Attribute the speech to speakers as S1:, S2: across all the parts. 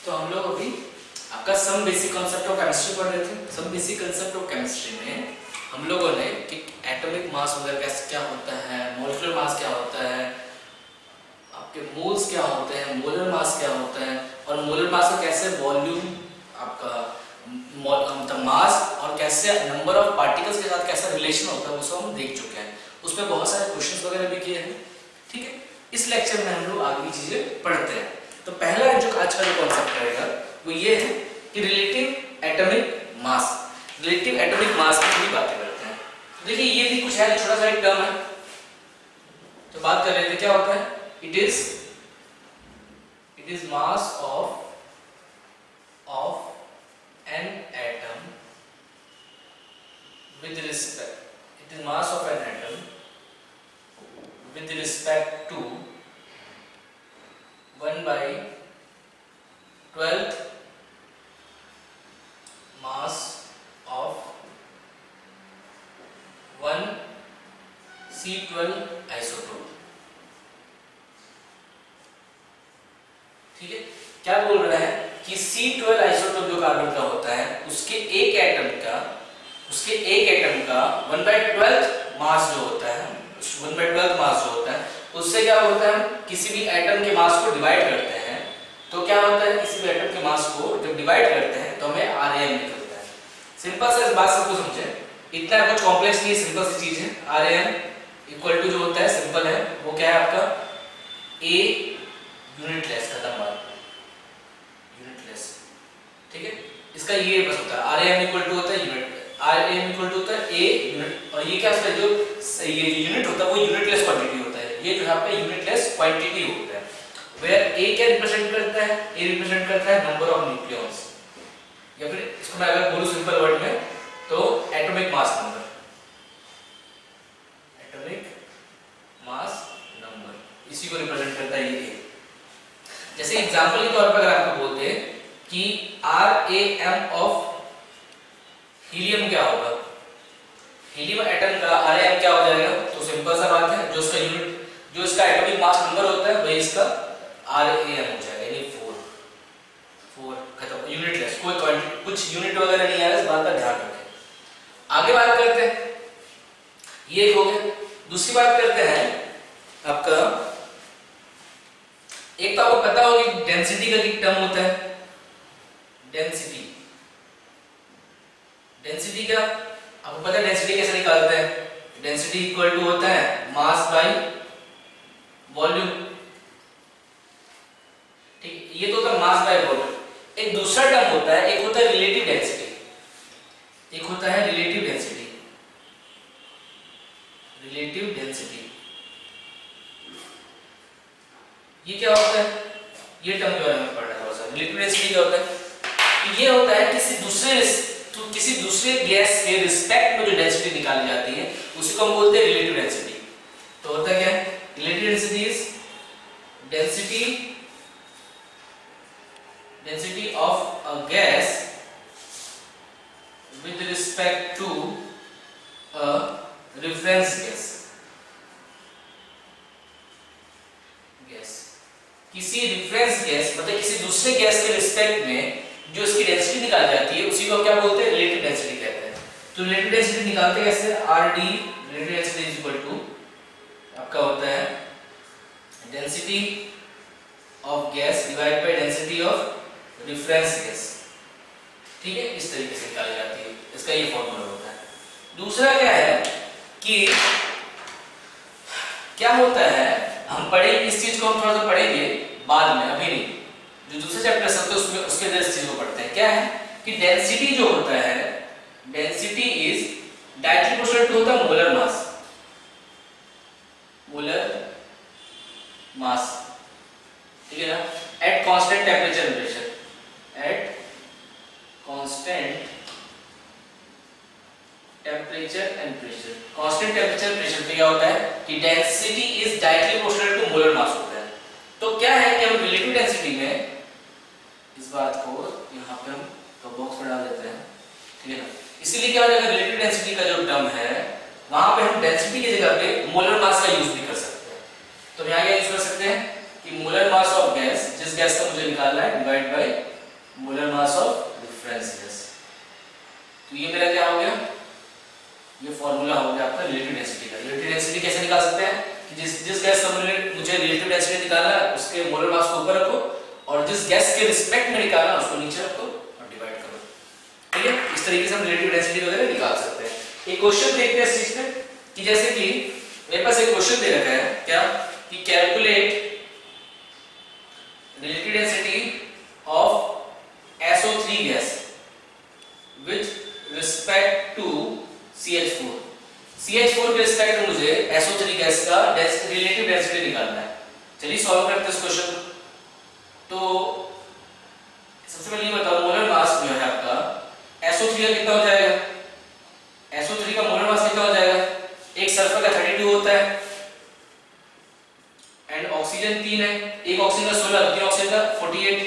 S1: तो हम लोग अभी आपका some basic concept of chemistry पढ़ रहे थे। Some basic concept of chemistry में हम लोगों ने कि एटॉमिक मास वगैरह कैसे क्या होता है, मोलिकुलर मास क्या होता है, आपके मोल्स क्या होते हैं, मोलर मास क्या होता है, और मोलर मास का कैसे वॉल्यूम आपका मतलब मास और कैसे नंबर ऑफ पार्टिकल्स के साथ कैसा रिलेशन होता है वो सब हम देख चुके हैं। उसमें बहुत सारे क्वेश्चंस वगैरह भी किए हैं। ठीक है, इस लेक्चर में हम लोग आगे की चीजें पढ़ते हैं। तो पहला जो आज का जो कॉन्सेप्ट रहेगा वो ये है कि relative atomic mass. Relative atomic mass की थोड़ी बातें करते हैं। तो देखिए ये भी कुछ है, छोटा सा एक टर्म है तो बात कर रहे थे। क्या होता है? It is mass of an atom with respect it is mass of an atom with respect to 1/12th mass of 1C12 isotope। ठीक है, क्या बोल रहा है कि C12 आइसोटोप जो कार्बन का होता है उसके एक एटम का 1/12th मास जो होता है, 1/12th मास जो होता है उससे क्या होता है, किसी भी एटम के मास को डिवाइड करते हैं तो क्या होता है, किसी भी एटम के मास को जब डिवाइड करते हैं तो हमें Rm निकलता है। सिंपल सा इस बात सबको समझे, इतना कुछ कॉम्प्लेक्स नहीं, सिंपल सी चीज है। Rm इक्वल टू जो होता है सिंपल है, वो क्या है आपका A यूनिटलेस, खत्म बात, यूनिटलेस। ठीक है, इसका ये बस होता है Rm इक्वल टू होता है यूनिट, Rm इक्वल टू होता है A यूनिट, और ये क्या होता है जो ये यूनिट होता है वो यूनिटलेस क्वांटिटी होता है। ये जो है आपका यूनिटलेस क्वांटिटी होता है। वेयर A क्या रिप्रेजेंट करता है? A रिप्रेजेंट करता है नंबर ऑफ न्यूक्लियॉन्स, या फिर इसको मैं अगर बोलूं सिंपल वर्ड में तो atomic mass number, atomic mass number, इसी को रिप्रेजेंट करता है ये A। जैसे एग्जांपल के तौर पर अगर आपको बोलते हैं कि Ram ऑफ हीलियम क्या होगा, हीलियम एटम का Rm क्या हो जाएगा, तो सिंपल सा बात है, जो इसका यूनिट, जो इसका एटॉमिक मास नंबर होता है वही इसका Ram हो जाएगा, यानी 4 खत्म, यूनिटलेस, कोई क्वांटिटी कुछ यूनिट वगैरह नहीं आएगा, इस बात का ध्यान रखें। आगे बात करते हैं, ये हो गया। दूसरी बात करते हैं आपका, एक तो आपको पता होगा कि डेंसिटी का एक टर्म होता है, डेंसिटी। डेंसिटी का आपको पता है, डेंसिटी कैसे निकालते हैं? डेंसिटी इक्वल टू होता है मास बाय वॉल्यूम। ठीक, ये तो होता है मास बाय वॉल्यूम। एक दूसरा टर्म होता है, एक होता है रिलेटिव डेंसिटी, एक होता है रिलेटिव डेंसिटी, रिलेटिव डेंसिटी। ये क्या होता है? ये टर्म के बारे में पढ़ना है थोड़ा सा। रिलेटिव डेंसिटी क्या होता है? ये होता है किसी दूसरे गैस के रिस्पेक्ट में जो डेंसिटी निकाली जाती है उसी को हम बोलते हैं रिलेटिव डेंसिटी। तो होता क्या है? Relative density is density of a gas with respect to a reference gas. किसी रेफरेंस गैस मतलब किसी दूसरे गैस के रिस्पेक्ट में जो इसकी डेंसिटी निकाली जाती है उसी को क्या बोलते हैं? रिलेटिव डेंसिटी कहते हैं। तो रिलेटिव डेंसिटी निकालते कैसे? Rd relative density is equal to आपका होता है density of gas divide by density of reference gas. ठीक है, इस तरीके से निकाली जाती है, इसका ये फॉर्मूला होता है। दूसरा क्या है कि क्या होता है, हम पढ़ेंगे इस चीज को, हम थोड़ा सा पढ़ेंगे बाद में, अभी नहीं, जो दूसरे चैप्टर से उसमें उसके अंदर इस चीज को पढ़ते हैं। क्या है कि डेंसिटी जो होता है, density is directly proportional to होता है मोलर मास, मोलर मास। ठीक है ना, at constant temperature and pressure, at constant temperature and pressure. Constant temperature pressure पे क्या होता है कि density is directly proportional to molar mass होता है। तो क्या है कि हम रिलेटिव डेंसिटी में इस बात को यहाँ पे हम तो बॉक्स में डाल देते हैं। ठीक है ना, इसीलिए क्या हो जाएगा, रिलेटिव डेंसिटी का जो टर्म है वहां पे हम डेंसिटी की जगह पे मोलर मास का यूज भी कर सकते हैं। तो यहाँ क्या यूज कर सकते हैं कि मोलर मास ऑफ गैस, जिस गैस का मुझे निकालना है, divide by molar mass of reference gas. तो ये मेरा क्या हो गया, ये फॉर्मूला हो गया आपका रिलेटिव डेंसिटी का। रिलेटिव डेंसिटी कैसे निकाल सकते हैं कि जिस गैस का मुझे रिलेटिव डेंसिटी निकालना है उसके मोलर मास को ऊपर रखो और जिस गैस के रिस्पेक्ट में निकालना है उसको नीचे रखो और डिवाइड करो। ठीक है, इस तरीके से हम रिलेटिव डेंसिटी वगैरह निकाल सकते हैं। एक क्वेश्चन देखते हैं इस चीज में कि जैसे कि मेरे पास एक क्वेश्चन दे रखा है क्या कि calculate relative density of SO3 gas with respect to CH4। CH4 के रिस्पेक्ट में मुझे SO3 गैस का रिलेटिव डेंसिटी निकालना है। चलिए सॉल्व करते हैं इस क्वेश्चन को। तो सबसे पहले ये बताओ मोलर मास जो है आपका SO3 का कितना हो जाएगा, SO3 का मोलर मास कितना हो जाएगा, एक सल्फर का 32 होता है एंड ऑक्सीजन 3 है, एक ऑक्सीजन का 16, तीन ऑक्सीजन का 48।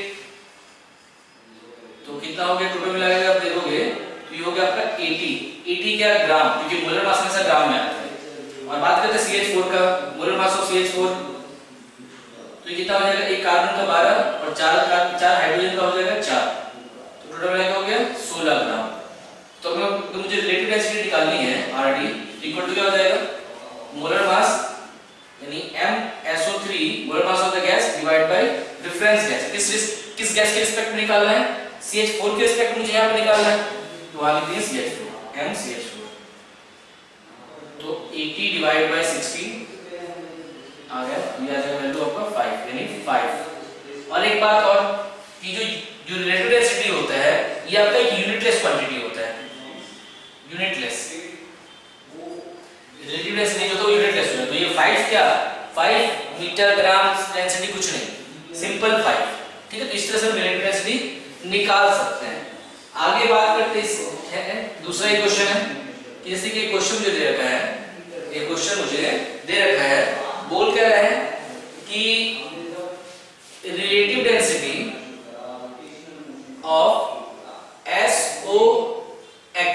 S1: तो कितना हो गया टोटल मिला के आप देखोगे तो ये हो गया आपका 80 क्या ग्राम, क्योंकि मोलर मास हमेशा ग्राम में आता है। और बात करते हैं CH4 का, मोलर मास ऑफ CH4 तो कितना हो जाएगा, एक कार्बन का 12 और चार हाइड्रोजन का हो जाएगा 4, तो टोटल मिला के हो गया 16 ग्राम। तो मुझे रिलेटिव डेंसिटी निकालनी है RD इक्वल टू क्या हो जाएगा, मोलर मास यानी MSO3 molar mass of the gas divide by reference gas. किस गैस के रिस्पेक्ट में निकालना है, CH4 के रिस्पेक्ट में मुझे यहां पे निकालना है, तो वहां लिख दिया CH4 MCH4। तो 80 डिवाइड बाय 60 आ गया, ये आ जाएगा वैल्यू आपका 5 यानी 5। और एक बात और कि जो रिलेटिव डेंसिटी होता है ये आपका एक यूनिटलेस क्वांटिटी होता है, यूनिटलेस रिलेटिव डेंसिटी जो तो यूनिटलेस है। तो ये 5 क्या 5 मीटर ग्राम डेंसिटी कुछ नहीं, सिंपल 5। ठीक है, तो इस तरह से हम रिलेटिव डेंसिटी निकाल सकते हैं। आगे बात करते हैं दूसरा एक क्वेश्चन है कि जैसे कि क्वेश्चन जो दे रखा है, ये क्वेश्चन मुझे दे रखा है, बोल क्या रहा है कि रिलेटिव डेंसिटी ऑफ SOX,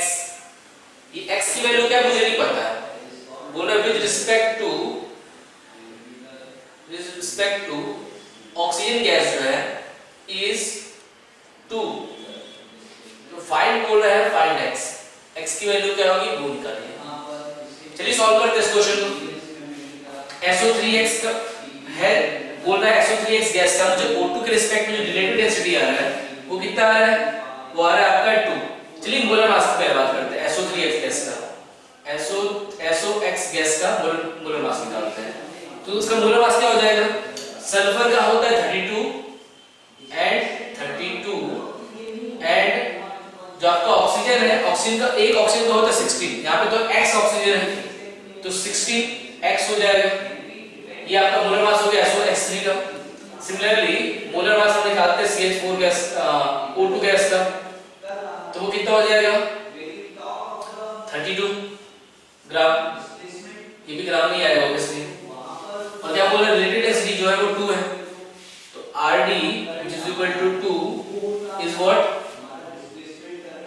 S1: ये x की वैल्यू क्या मुझे नहीं पता है, बोल रहा है with respect to oxygen gas जो है इज 2। तो फाइंड बोल रहा है फाइंड x की वैल्यू क्या होगी वो निकालिए। चलिए सॉल्व करते हैं इस क्वेश्चन को। SO3X का है, बोल रहा है SO3X गैस का मुझे O2 के रिस्पेक्ट में जो रिलेटिव डेंसिटी आ रहा है वो कितना आ रहा है, वो आ रहा है आपका 2। चलिए मोलर मास की बात करते हैं SO3X गैस का, SOX गैस का मोलर मास निकालते हैं। तो उसका मोलर मास क्या हो जाएगा, सल्फर का होता है 32 एंड जो आपका ऑक्सीजन है, ऑक्सीजन का एक ऑक्सीजन का होता है 16, यहाँ पे तो X ऑक्सीजन है तो 16X हो जाएगा। ये आपका मोलर मास हो गया SOX3 का। सिमिलरली मोलर मास हम निकालते हैं CH4 गैस O2 गैस का, तो वो कितना हो जाएगा 32 ग्राम, ये भी ग्राम नहीं आएगा ऑब्वियसली। और क्या बोल रहे हैं रिलेटिव डेंसिटी जो है वो 2 है, तो RD which is equal to 2 is what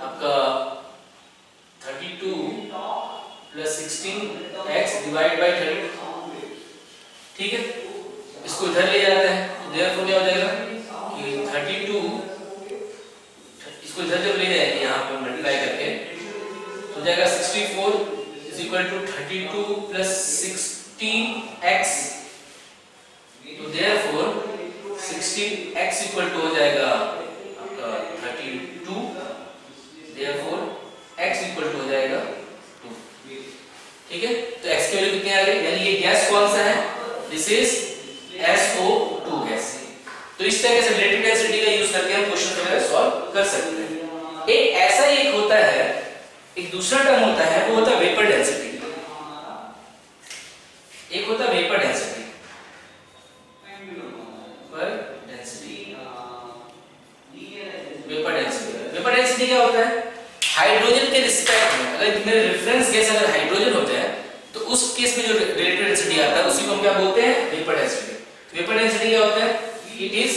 S1: आपका 32 plus 16x divided by 30। ठीक है, इसको इधर ले जाते हैं तो देयरफॉर क्या हो जाएगा कि 32, इसको इधर जब ले जाएंगे यहाँ पे मल्टीप्लाई करके तो जाएगा 64 is equal to 32 plus 16x। तो देयरफॉर 16x equal to हो जाएगा आपका 32, देयरफॉर x equal to हो जाएगा 2। ठीक है, तो x की वैल्यू कितनी आ गई, यानी ये गैस कौन सा है, दिस इज SO2 गैस। तो इस तरह से रिलेटिव डेंसिटी का यूज करके हम क्वेश्चन वगैरह सॉल्व कर सकते हैं। एक ऐसा ही एक होता है, एक दूसरा टर्म होता है वो होता है वेपर डेंसिटी। एक होता है वेपर डेंसिटी, वेपर डेंसिटी क्या होता है, हाइड्रोजन के रिस्पेक्ट में अगर मेरे रेफरेंस गैस अगर हाइड्रोजन होते हैं तो उस केस में जो रिलेटिव डेंसिटी आता है उसी को हम क्या बोलते हैं, वेपर डेंसिटी। वेपर डेंसिटी क्या होता है, it is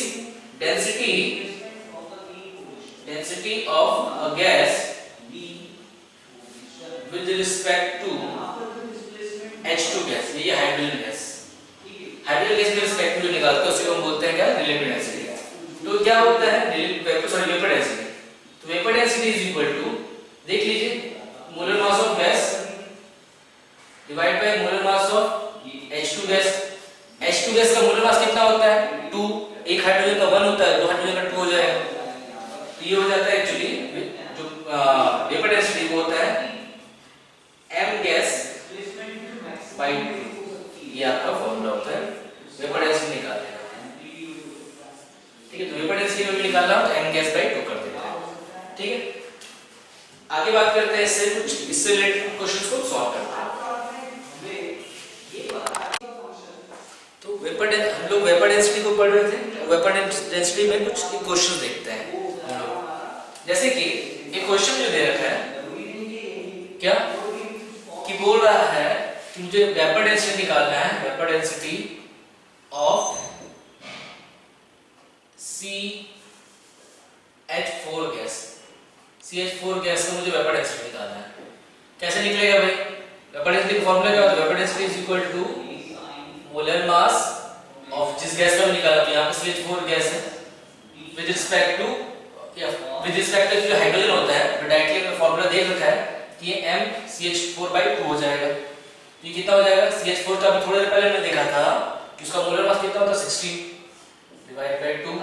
S1: density of a gas with respect to H2 gas, ये हाइड्रोजन गैस। हाइड्रोजन गैस के रिस्पेक्ट में जो निकालते हैं उसी को हम बोलते हैं क्या, रिलेटिव डेंसिटी। तो तो क्या होता है वेपर डेंसिटी, तो vapour density is equal to, देख लीजिए, molar mass of gas divide by molar mass of H2 gas. H2 gas का मोलर मास कितना होता है 2, एक हाइड्रोजन का 1 होता है, दो हाइड्रोजन का 2 हो जाएगा, तो ये हो जाता है एक्चुअली जो वेपर डेंसिटी वो होता है m गैस बाय 2, ये आपका फॉर्मूला होता है वेपर डेंसिटी निकालने का। ठीक है, तो वेपर डेंसिटी में भी निकालना हो तो m गैस बाय 2 कर देते हैं। ठीक है, आगे बात करते हैं इससे रिलेटेड क्वेश्चंस को सॉल्व करते हैं। तो हम लोग वेपर डेंसिटी को पढ़ रहे थे, वेपर डेंसिटी में कुछ क्वेश्चन देखते हैं हम लोग। जैसे कि एक क्वेश्चन जो दे रखा है क्या कि बोल रहा है कि मुझे वेपर डेंसिटी निकालना है, vapour density of CH4 gas, CH4 gas का मुझे वेपर डेंसिटी निकालना है। कैसे निकलेगा भाई, वेपर डेंसिटी का फॉर्मूला क्या होता है, vapour density is equal to molar mass of जिस गैस का निकाला, तो यहाँ पे CH4 गैस है, विद रिस्पेक्ट टू जो हाइड्रोजन होता है, तो डायरेक्टली हमने फॉर्मूला देख रखा है कि ये mCH4/2 हो जाएगा। तो ये कितना हो जाएगा, CH4 का अभी थोड़ी देर पहले हमने देखा था कि उसका मोलर मास कितना होता है 60 डिवाइड बाय 2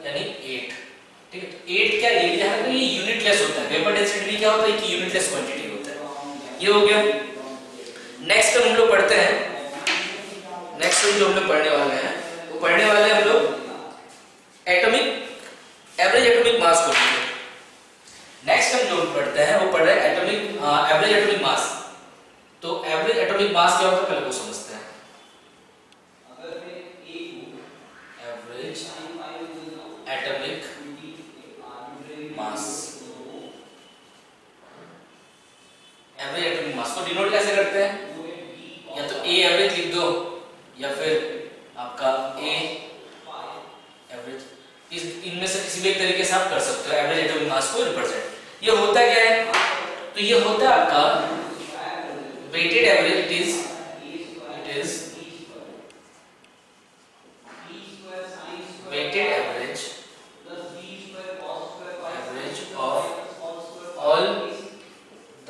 S1: यानी 8। ठीक है, तो 8 क्या, ये ध्यान रखना, ये यूनिटलेस होता है। वेपर डेंसिटी भी क्या होता है कि यूनिटलेस क्वांटिटी होता है। ये हो गया। नेक्स्ट हम लोग पढ़ते हैं, नेक्स्ट जो हम लोग पढ़ने वाले हैं वो पढ़ने वाले हैं हम लोग एवरेज एटॉमिक मास को। नेक्स्ट हम जो पढ़ते हैं वो पढ़ रहे हैं एवरेज एटॉमिक मास। तो एवरेज एटॉमिक मास क्या होता है पहले वो समझते हैं। Average atomic mass, average atomic mass को डिनोट कैसे करते हैं, या तो ए एवरेज लिख दो या फिर आपका ए एवरेज, इनमें से किसी भी एक तरीके से आप कर सकते हो एवरेज एटॉमिक मास को रिप्रेजेंट। ये होता क्या है, तो ये होता है आपका weighted average, it is weighted average of all the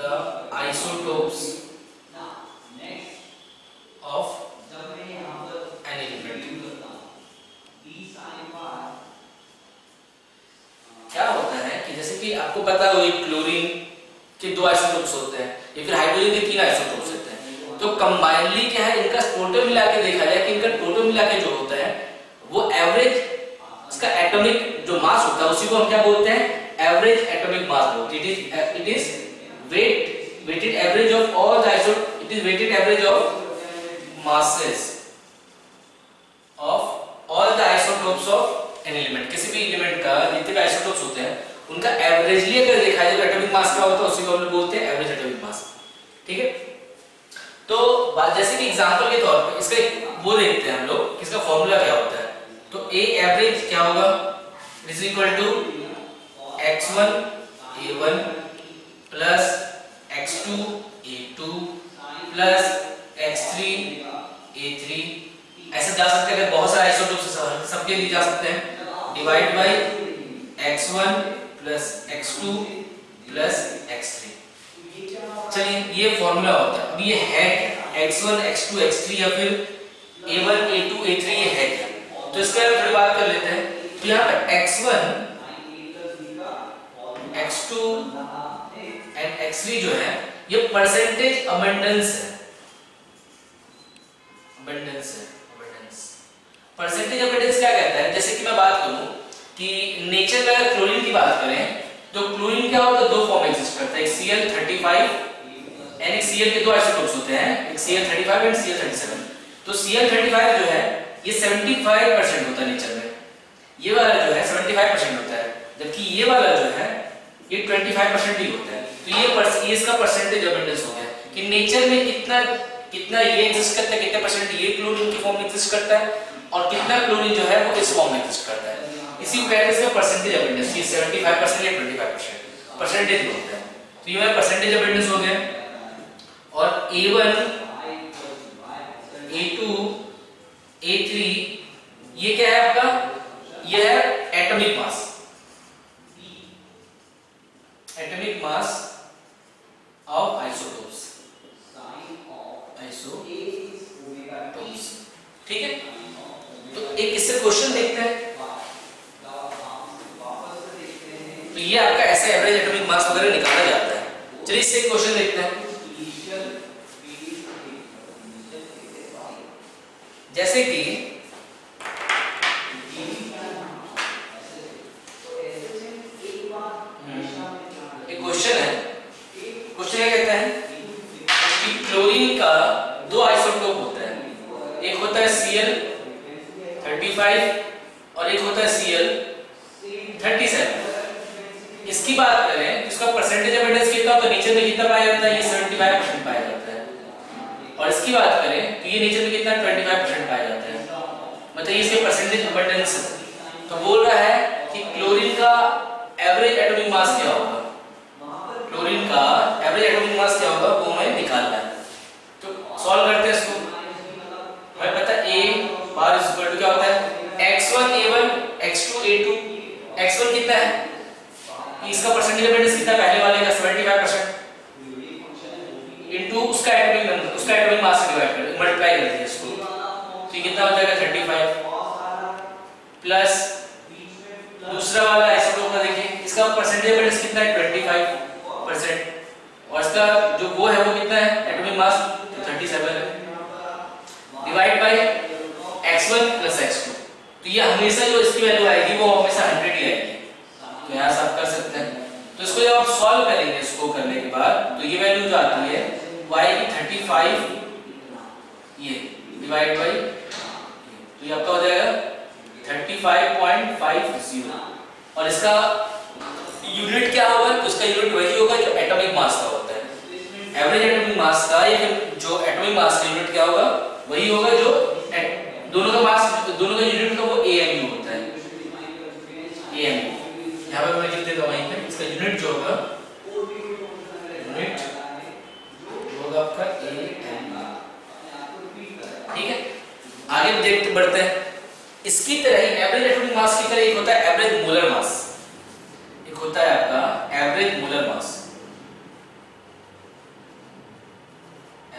S1: isotopes of an element। क्या होता है कि जैसे कि आपको पता हो क्लोरीन के 2 आइसोटोप्स होते हैं या फिर हाइड्रोजन के 3 आइसोटोप्स होते हैं, तो कंबाइनली क्या है, इनका टोटल मिला के देखा जाए कि इनका टोटल मिला के जो होता है वो एवरेज इसका एटॉमिक जो मास होता है उसी को हम क्या बोलते हैं, एवरेज एटॉमिक मास बोलते हैं। It is weighted average of all the isotope, it is weighted average of masses of all the isotopes of an element। किसी भी एलिमेंट का जितने भी आइसोटोप्स होते हैं उनका एवरेजली अगर देखा जाए तो एटॉमिक मास क्या होता है उसी को हम लोग बोलते हैं एवरेज एटॉमिक मास। ठीक है, तो जैसे कि एग्जांपल के तौर पे इसका वो देखते हैं हम लोग, इसका फॉर्मूला क्या होता है। तो ए एवरेज क्या होगा, is equal to x1 a1 plus x2 a2 plus x3 A3, ऐसे जा सकते हैं, बहुत सारे आइसोटोप्स सबके लिए जा सकते हैं, divide by x1 plus x2 plus x3। चलिए ये फॉर्मूला होता है। अब ये है क्या, x1 x2 x3 या फिर a1 a2 a3 ये है क्या, तो इसके बारे में थोड़ी बात कर लेते हैं। तो यहाँ पे x1 x2 एंड x3 जो है ये परसेंटेज अबंडेंस है, परसेंटेज अबंडेंस क्या कहता है, जैसे कि मैं बात करूं कि नेचर में अगर क्लोरीन की बात करें तो क्लोरीन क्या होता है, 2 फॉर्म एग्जिस्ट करता है, एक Cl35 एंड एक Cl के 2 आइसोटोप्स होते हैं, एक Cl35 एंड Cl37। तो Cl35 जो है ये 75% होता है नेचर में, ये वाला जो है 75% होता है, जबकि ये वाला जो है ये 25% ही होता है। तो ये इसका परसेंटेज अबंडेंस हो गया कि नेचर में कितना ये एग्जिस्ट करता है, कितना परसेंट ये क्लोरीन की फॉर्म में एग्जिस्ट करता है और कितना क्लोरीन जो है वो इस फॉर्म में एग्जिस्ट करता है। इसी को कहते हैं इसका परसेंटेज अबंडेंस, ये 75% या 25% परसेंटेज होता है। तो ये परसेंटेज अबंडेंस हो गया। और A1 A2 A3 ये क्या है आपका, ये है atomic mass, atomic mass of isotopes, isotopes, ठीक है। तो एक इससे क्वेश्चन देखते हैं। तो ये आपका ऐसे एवरेज एटॉमिक मास वगैरह निकाला जाता है। चलिए इससे एक क्वेश्चन देखते हैं। जैसे कि एक क्वेश्चन है, क्वेश्चन क्या कहता है कि क्लोरीन का दो आइसोटोप होता है, एक होता है Cl35 और एक होता है Cl37। इसकी बात करें तो इसका परसेंटेज ऑफ एटम्स कितना होता है, नीचे में कितना पाया जाता है, ये 75% पाया जाता है। और इसकी बात करें तो ये नीचे में कितना 25% पाया जाता है, मतलब ये इसके परसेंटेज अबंडेंस है। तो बोल रहा है कि क्लोरीन का एवरेज एटॉमिक मास क्या होगा, क्लोरीन का एवरेज एटॉमिक मास क्या होगा वो हमें निकालना है। तो सॉल्व करते हैं इसको। हमें पता है A bar is equal to क्या होता है x1 a1 x2 a2। x1 कितना है, इसका परसेंटेज अबंडेंस कितना पहले वाले का 75% इनटू उसका एटॉमिक नंबर, उसका एटॉमिक मास से डिवाइड कर मल्टीप्लाई कर दिया इसको, तो ये कितना हो जाएगा 35 प्लस दूसरा वाला आइसोटोप का देखिए इसका परसेंटेज अबंडेंस कितना है 25% और इसका जो वो है वो कितना है एटॉमिक मास 37 है, divide by x1 plus x2। तो ये हमेशा जो इसकी वैल्यू आएगी वो हमेशा 100 ही आएगी। तो यहाँ से आप कर सकते हैं। तो इसको जब आप सॉल्व करेंगे इसको करने के बाद तो ये वैल्यू जो आती है y की 35 ये डिवाइड बाय तो ये आपका हो जाएगा 35.50 और इसका यूनिट क्या होगा, तो इसका यूनिट वही होगा जो एटॉमिक मास का होता है। एवरेज एटॉमिक मास का या जो एटॉमिक मास का यूनिट क्या होगा वही होगा जो दोनों का मास, दोनों का यूनिट का वो AMU होता है, AMU। यहाँ पे मैं लिख देता हूँ, वहीं पे इसका यूनिट जो होगा यूनिट होगा आपका AMU, ठीक है। आगे देखते बढ़ते हैं। इसकी तरह ही एवरेज एटॉमिक मास की तरह एक होता है एवरेज मोलर मास, एक होता है आपका average molar mass,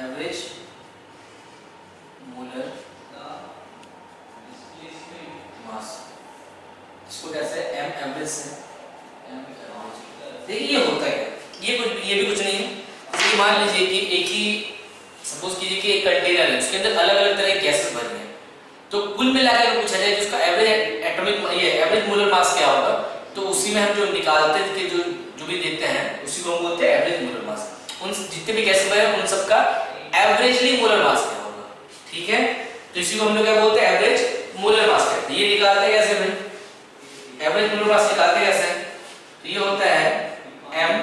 S1: average molar mass. इसको कैसे m एवरेज से m एवरेज। देखिए ये होता है ये भी कुछ नहीं है। ये मान लीजिए कि एक ही सपोज कीजिए कि एक कंटेनर है, उसके अंदर अलग अलग तरह के गैसेस भरी हैं, तो कुल मिलाकर पूछा जाए कि उसका एवरेज एटॉमिक ये एवरेज मोलर मास क्या होगा, तो उसी में हम जो निकालते हैं कि जो भी देते हैं उसी को हम बोलते हैं एवरेज मोलर मास। उन जितने भी गैसेस भरे हैं उन सबका एवरेजली मोलर मास क्या होगा, ठीक है। तो इसी को हम लोग क्या बोलते हैं एवरेज मोलर मास कहते हैं। ये निकालते कैसे भाई, एवरेज मोलर मास निकालते कैसे, तो ये होता है m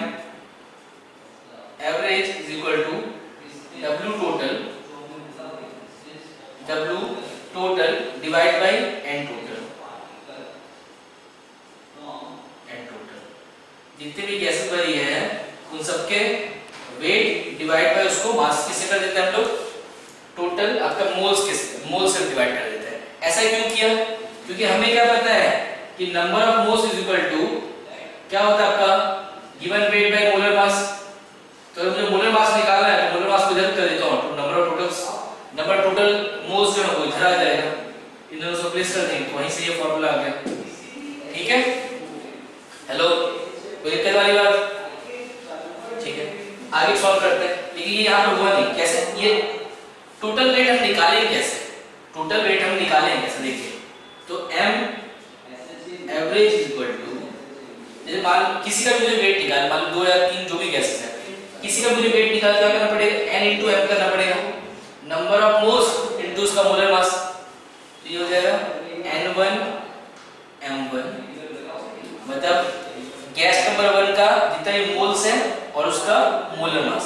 S1: average is equal to W total divide by n total. जितने भी गैसेस भरी है उन सबके वेट डिवाइड बाय उसको मास किससे कर देते हैं हम लोग, टोटल आपका मोल्स से डिवाइड कर देते हैं। ऐसा क्यों किया, क्योंकि हमें क्या पता है कि number of moles is equal to क्या होता है आपका given weight by molar mass. तो मुझे मोलर मास निकालना है तो मोलर मास को इधर कर देता हूं, तो नंबर ऑफ टोटल मोल्स जो है वो इधर आ जाएगा, इन दोनों को प्लेस कर देंगे तो वहीं से ये फार्मूला आ गया, ठीक है। हेलो कोई दिक्कत वाली बात, ठीक है। आगे सॉल्व करते हैं। लेकिन ये यहाँ पे हुआ नहीं, कैसे ये टोटल वेट हम निकालेंगे कैसे, टोटल वेट हम निकालेंगे कैसे देखिए। तो m average is equal to, जैसे मान किसी का मुझे वेट निकाल, मान लो 2 या 3 जो भी गैसेस है, किसी का मुझे वेट निकाल क्या करना पड़ेगा, n into m करना पड़ेगा, नंबर ऑफ मोल्स इनटू उसका मोलर मास। तो ये हो जाएगा n1 m1, मतलब गैस नंबर 1 का जितना ये मोल्स है और उसका molar mass,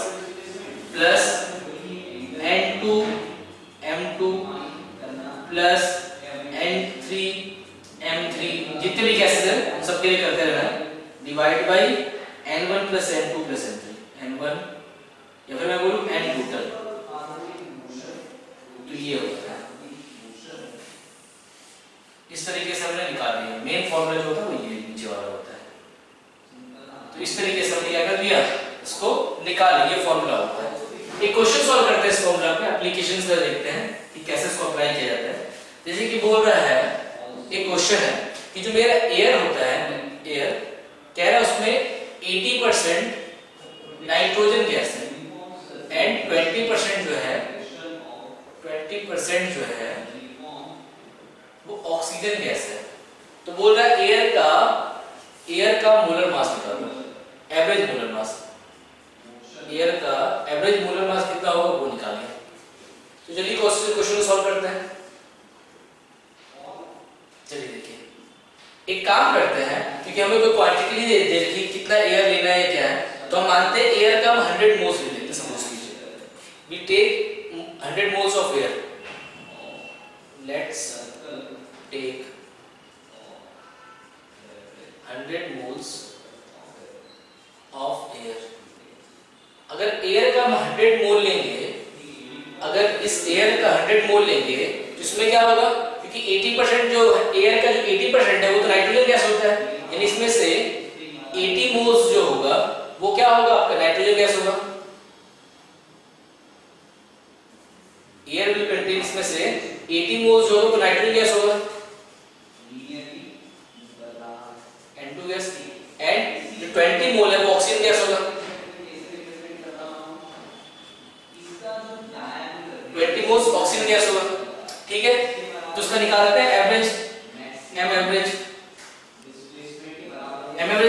S1: plus n2 m2 plus n3 m3 जितने भी गैसेस हैं उन सबके लिए करते रहना, divide by n1 plus n2 plus n3, n1 या फिर मैं बोलूं n टोटल। तो ये होता है, इस तरीके से हमने निकाल लिया। मेन फॉर्मूला जो होता है वो ये नीचे वाला होता है। तो इस तरीके से हमने क्या कर दिया, इसको निकाल लिया, ये फॉर्मूला होता है। एक क्वेश्चन सॉल्व करते हैं इस फॉर्मूला पे, एप्लीकेशंस का देखते हैं कि कैसे इसको अप्लाई किया जाता है। जैसे कि बोल रहा है, एक क्वेश्चन है कि जो मेरा एयर होता है, एयर कह रहा है उसमें 80% नाइट्रोजन गैस है एंड 20% जो है वो ऑक्सीजन गैस है। तो बोल रहा है एयर का मोलर मास निकालो, एवरेज मोलर मास। एयर का एवरेज मोलर मास कितना होगा वो निकालिए। तो चलिए क्वेश्चन को सॉल्व करते हैं। चलिए देखिए, एक काम करते हैं, क्योंकि हमें कोई क्वांटिटी दे रखी कितना एयर लेना है क्या है, तो हम मानते हैं एयर का हम 100 मोल्स ले लेते हैं। सपोज कीजिए we take 100 moles of air, let's take 100 moles of air. अगर एयर का हम 100 मोल लेंगे, अगर इस एयर का 100 मोल लेंगे तो इसमें क्या होगा, क्योंकि 80% जो एयर का जो 80% है वो तो नाइट्रोजन गैस होता है, यानी इसमें से 80 मोल्स जो होगा वो क्या होगा, आपका नाइट्रोजन गैस होगा। एयर विल कंटेन, इसमें से 80 मोल्स जो होगा तो नाइट्रोजन गैस होगा, N2 गैस, एंड जो 20 मोल है वो ऑक्सीजन गैस होगा। 20 मोल्स ऑक्सीजन गैस होगा, ठीक है। तो उसका निकालते हैं एवरेज, एम एवरेज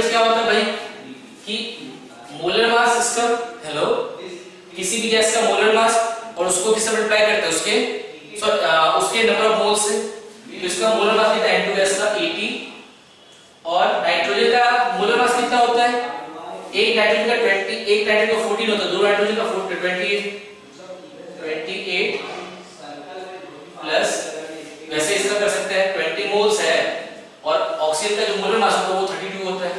S1: क्या होता है भाई, कि मोलर मास इसका, हेलो, किसी भी गैस का मोलर मास और उसको किससे मल्टीप्लाई करते हैं, उसके नंबर ऑफ मोल्स से। तो इसका मोलर मास कितना है, N2 गैस का 80, और नाइट्रोजन का मोलर मास कितना होता है, एक नाइट्रोजन का 20, एक नाइट्रोजन का 14 होता है, दो नाइट्रोजन का 28 प्लस, वैसे इसका कर सकते हैं 20 मोल्स है, और ऑक्सीजन का जो मोलर मास होता है वो 32 होता है,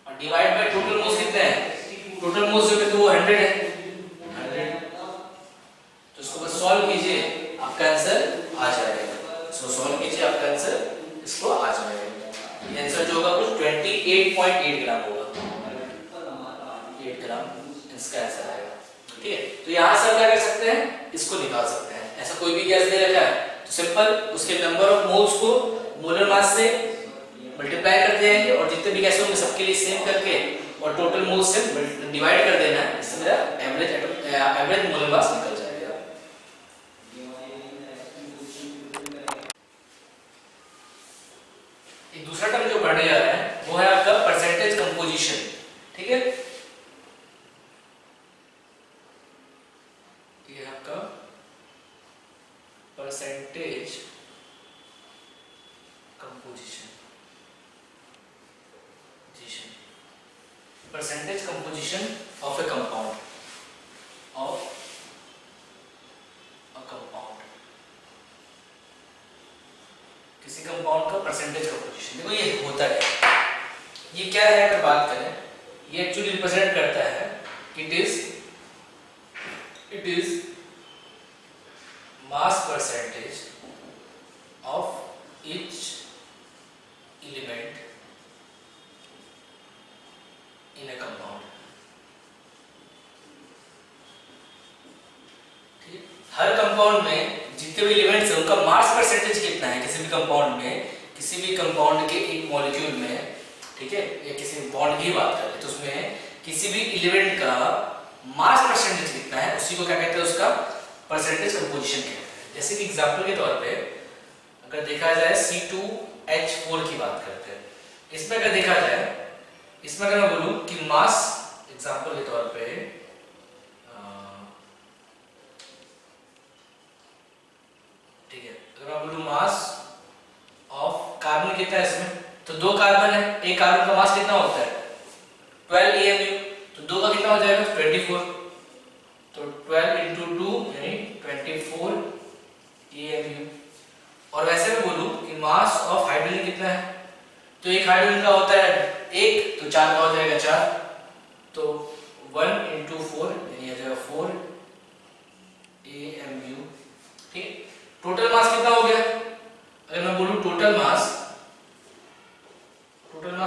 S1: और डिवाइड बाय टोटल मोल्स कितने हैं, टोटल मोल्स जो है तो वो 100 है, 100। तो इसको बस सॉल्व कीजिए, आपका आंसर आ जाएगा। सो सॉल्व कीजिए, आपका आंसर इसको आ जाएगा। ये आंसर जो होगा कुछ 28.8 ग्राम होगा, 8 ग्राम इसका आंसर आएगा, ठीक है। तो यहाँ से हम क्या कर सकते हैं, इसको निकाल सकते हैं। ऐसा कोई भी गैस दे रखा है तो सिंपल उसके नंबर ऑफ मोल्स को मोलर मास से मल्टीप्लाई कर देंगे, और जितने भी गैस होंगे सबके लिए सेम करके और टोटल मोल्स से डिवाइड कर देना है। इससे मेरा एवरेज मोलर मास निकल जाएगा। एक दूसरा टर्म जो बढ़ने जा रहा है वो है आपका परसेंटेज कंपोजिशन, ठीक है। ये आपका percentage composition, percentage composition of A compound, किसी कंपाउंड का परसेंटेज कंपोजिशन। देखो ये होता है, ये क्या है, अगर बात करें, ये एक्चुअली रिप्रेजेंट करता है, it is mass percentage of each element in a compound, ठीक। हर कंपाउंड में जितने भी एलिमेंट्स हैं उनका मास परसेंटेज कितना है, किसी भी कंपाउंड में, किसी भी कंपाउंड के एक मॉलिक्यूल में, ठीक है, या किसी बॉन्ड की बात करें तो उसमें किसी भी एलिमेंट का मास परसेंटेज कितना है, उसी को क्या कहते हैं, उसका परसेंटेज कंपोजिशन कहते हैं। जैसे कि एग्जांपल के तौर पे अगर देखा जाए C2H4 की बात करते हैं, इसमें अगर देखा जाए, इसमें अगर मैं बोलूं कि मास, एग्जांपल के तौर पे ठीक है, अगर मैं बोलूं मास ऑफ कार्बन कितना है इसमें, तो 2 कार्बन है, एक कार्बन का मास कितना होता है 12 AMU, तो 2 का कितना हो जाएगा 24, तो 12 into 2 यानी 24 AMU। और वैसे मैं बोलूं कि मास ऑफ हाइड्रोजन कितना है, तो एक हाइड्रोजन का होता है 1, तो 4 का हो जाएगा 4, तो 1 into 4 यानी आ जाएगा 4 AMU, ठीक। टोटल मास कितना हो गया, अगर मैं बोलूं टोटल मास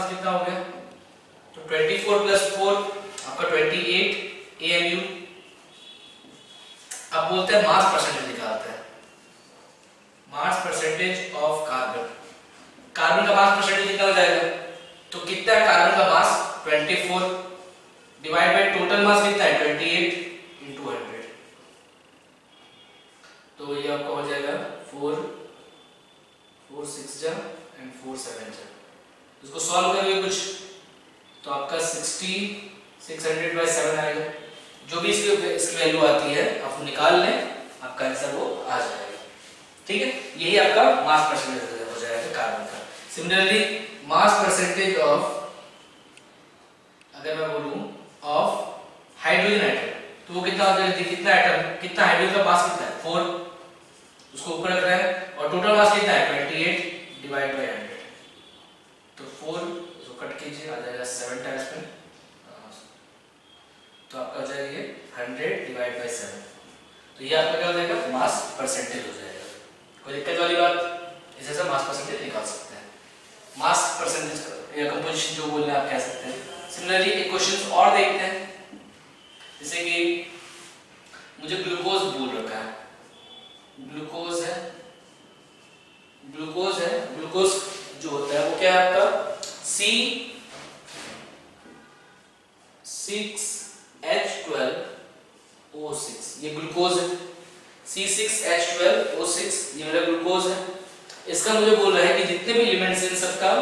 S1: कितना हो गया, तो 24 प्लस 4 आपका 28 AMU। अब बोलते हैं मास परसेंटेज निकालते हैं, mass percentage of carbon. Carbon का मास परसेंटेज कितना हो जाएगा, तो कितना है कार्बन का मास 24 डिवाइड बाय टोटल मास कितना है 28 into 100, तो ये आपका हो जाएगा 4 6 जा एंड 4 7 जा। इसको सॉल्व करोगे कुछ तो आपका 600/7 आएगा। जो भी इसकी वैल्यू आती है आप निकाल लें, आपका आंसर वो आ जाएगा। ठीक है, यही आपका मास परसेंटेज हो जाएगा कार्बन का। सिमिलरली मास परसेंटेज ऑफ, अगर मैं बोलूं ऑफ हाइड्रोजन एटम, तो वो कितना हो जाएगा, कितना एटम, कितना हाइड्रोजन का मास कितना है 4, उसको ऊपर रख रहा है, और टोटल मास कितना है 28 डिवाइड बाय 100, तो 4 इसको कट कीजिए आ जाएगा 7 टाइम्स में, तो आपका हो जाएगा 100 डिवाइड बाय 7, तो ये आपका क्या हो जाएगा मास परसेंटेज हो जाएगा। कोई दिक्कत वाली बात, इसे सब मास परसेंटेज निकाल सकते हैं, मास परसेंटेज या कंपोजिशन जो बोलना आप कह सकते हैं। सिमिलरली एक क्वेश्चन और देखते हैं, जैसे कि मुझे ग्लूकोज बोल रखा है, ग्लूकोज है, ग्लूकोज जो होता है वो क्या है आपका C6H12O6, ये ग्लूकोज है, C6H12O6 ये मेरा ग्लूकोज है। इसका मुझे बोल रहा है कि जितने भी एलिमेंट्स हैं इन सबका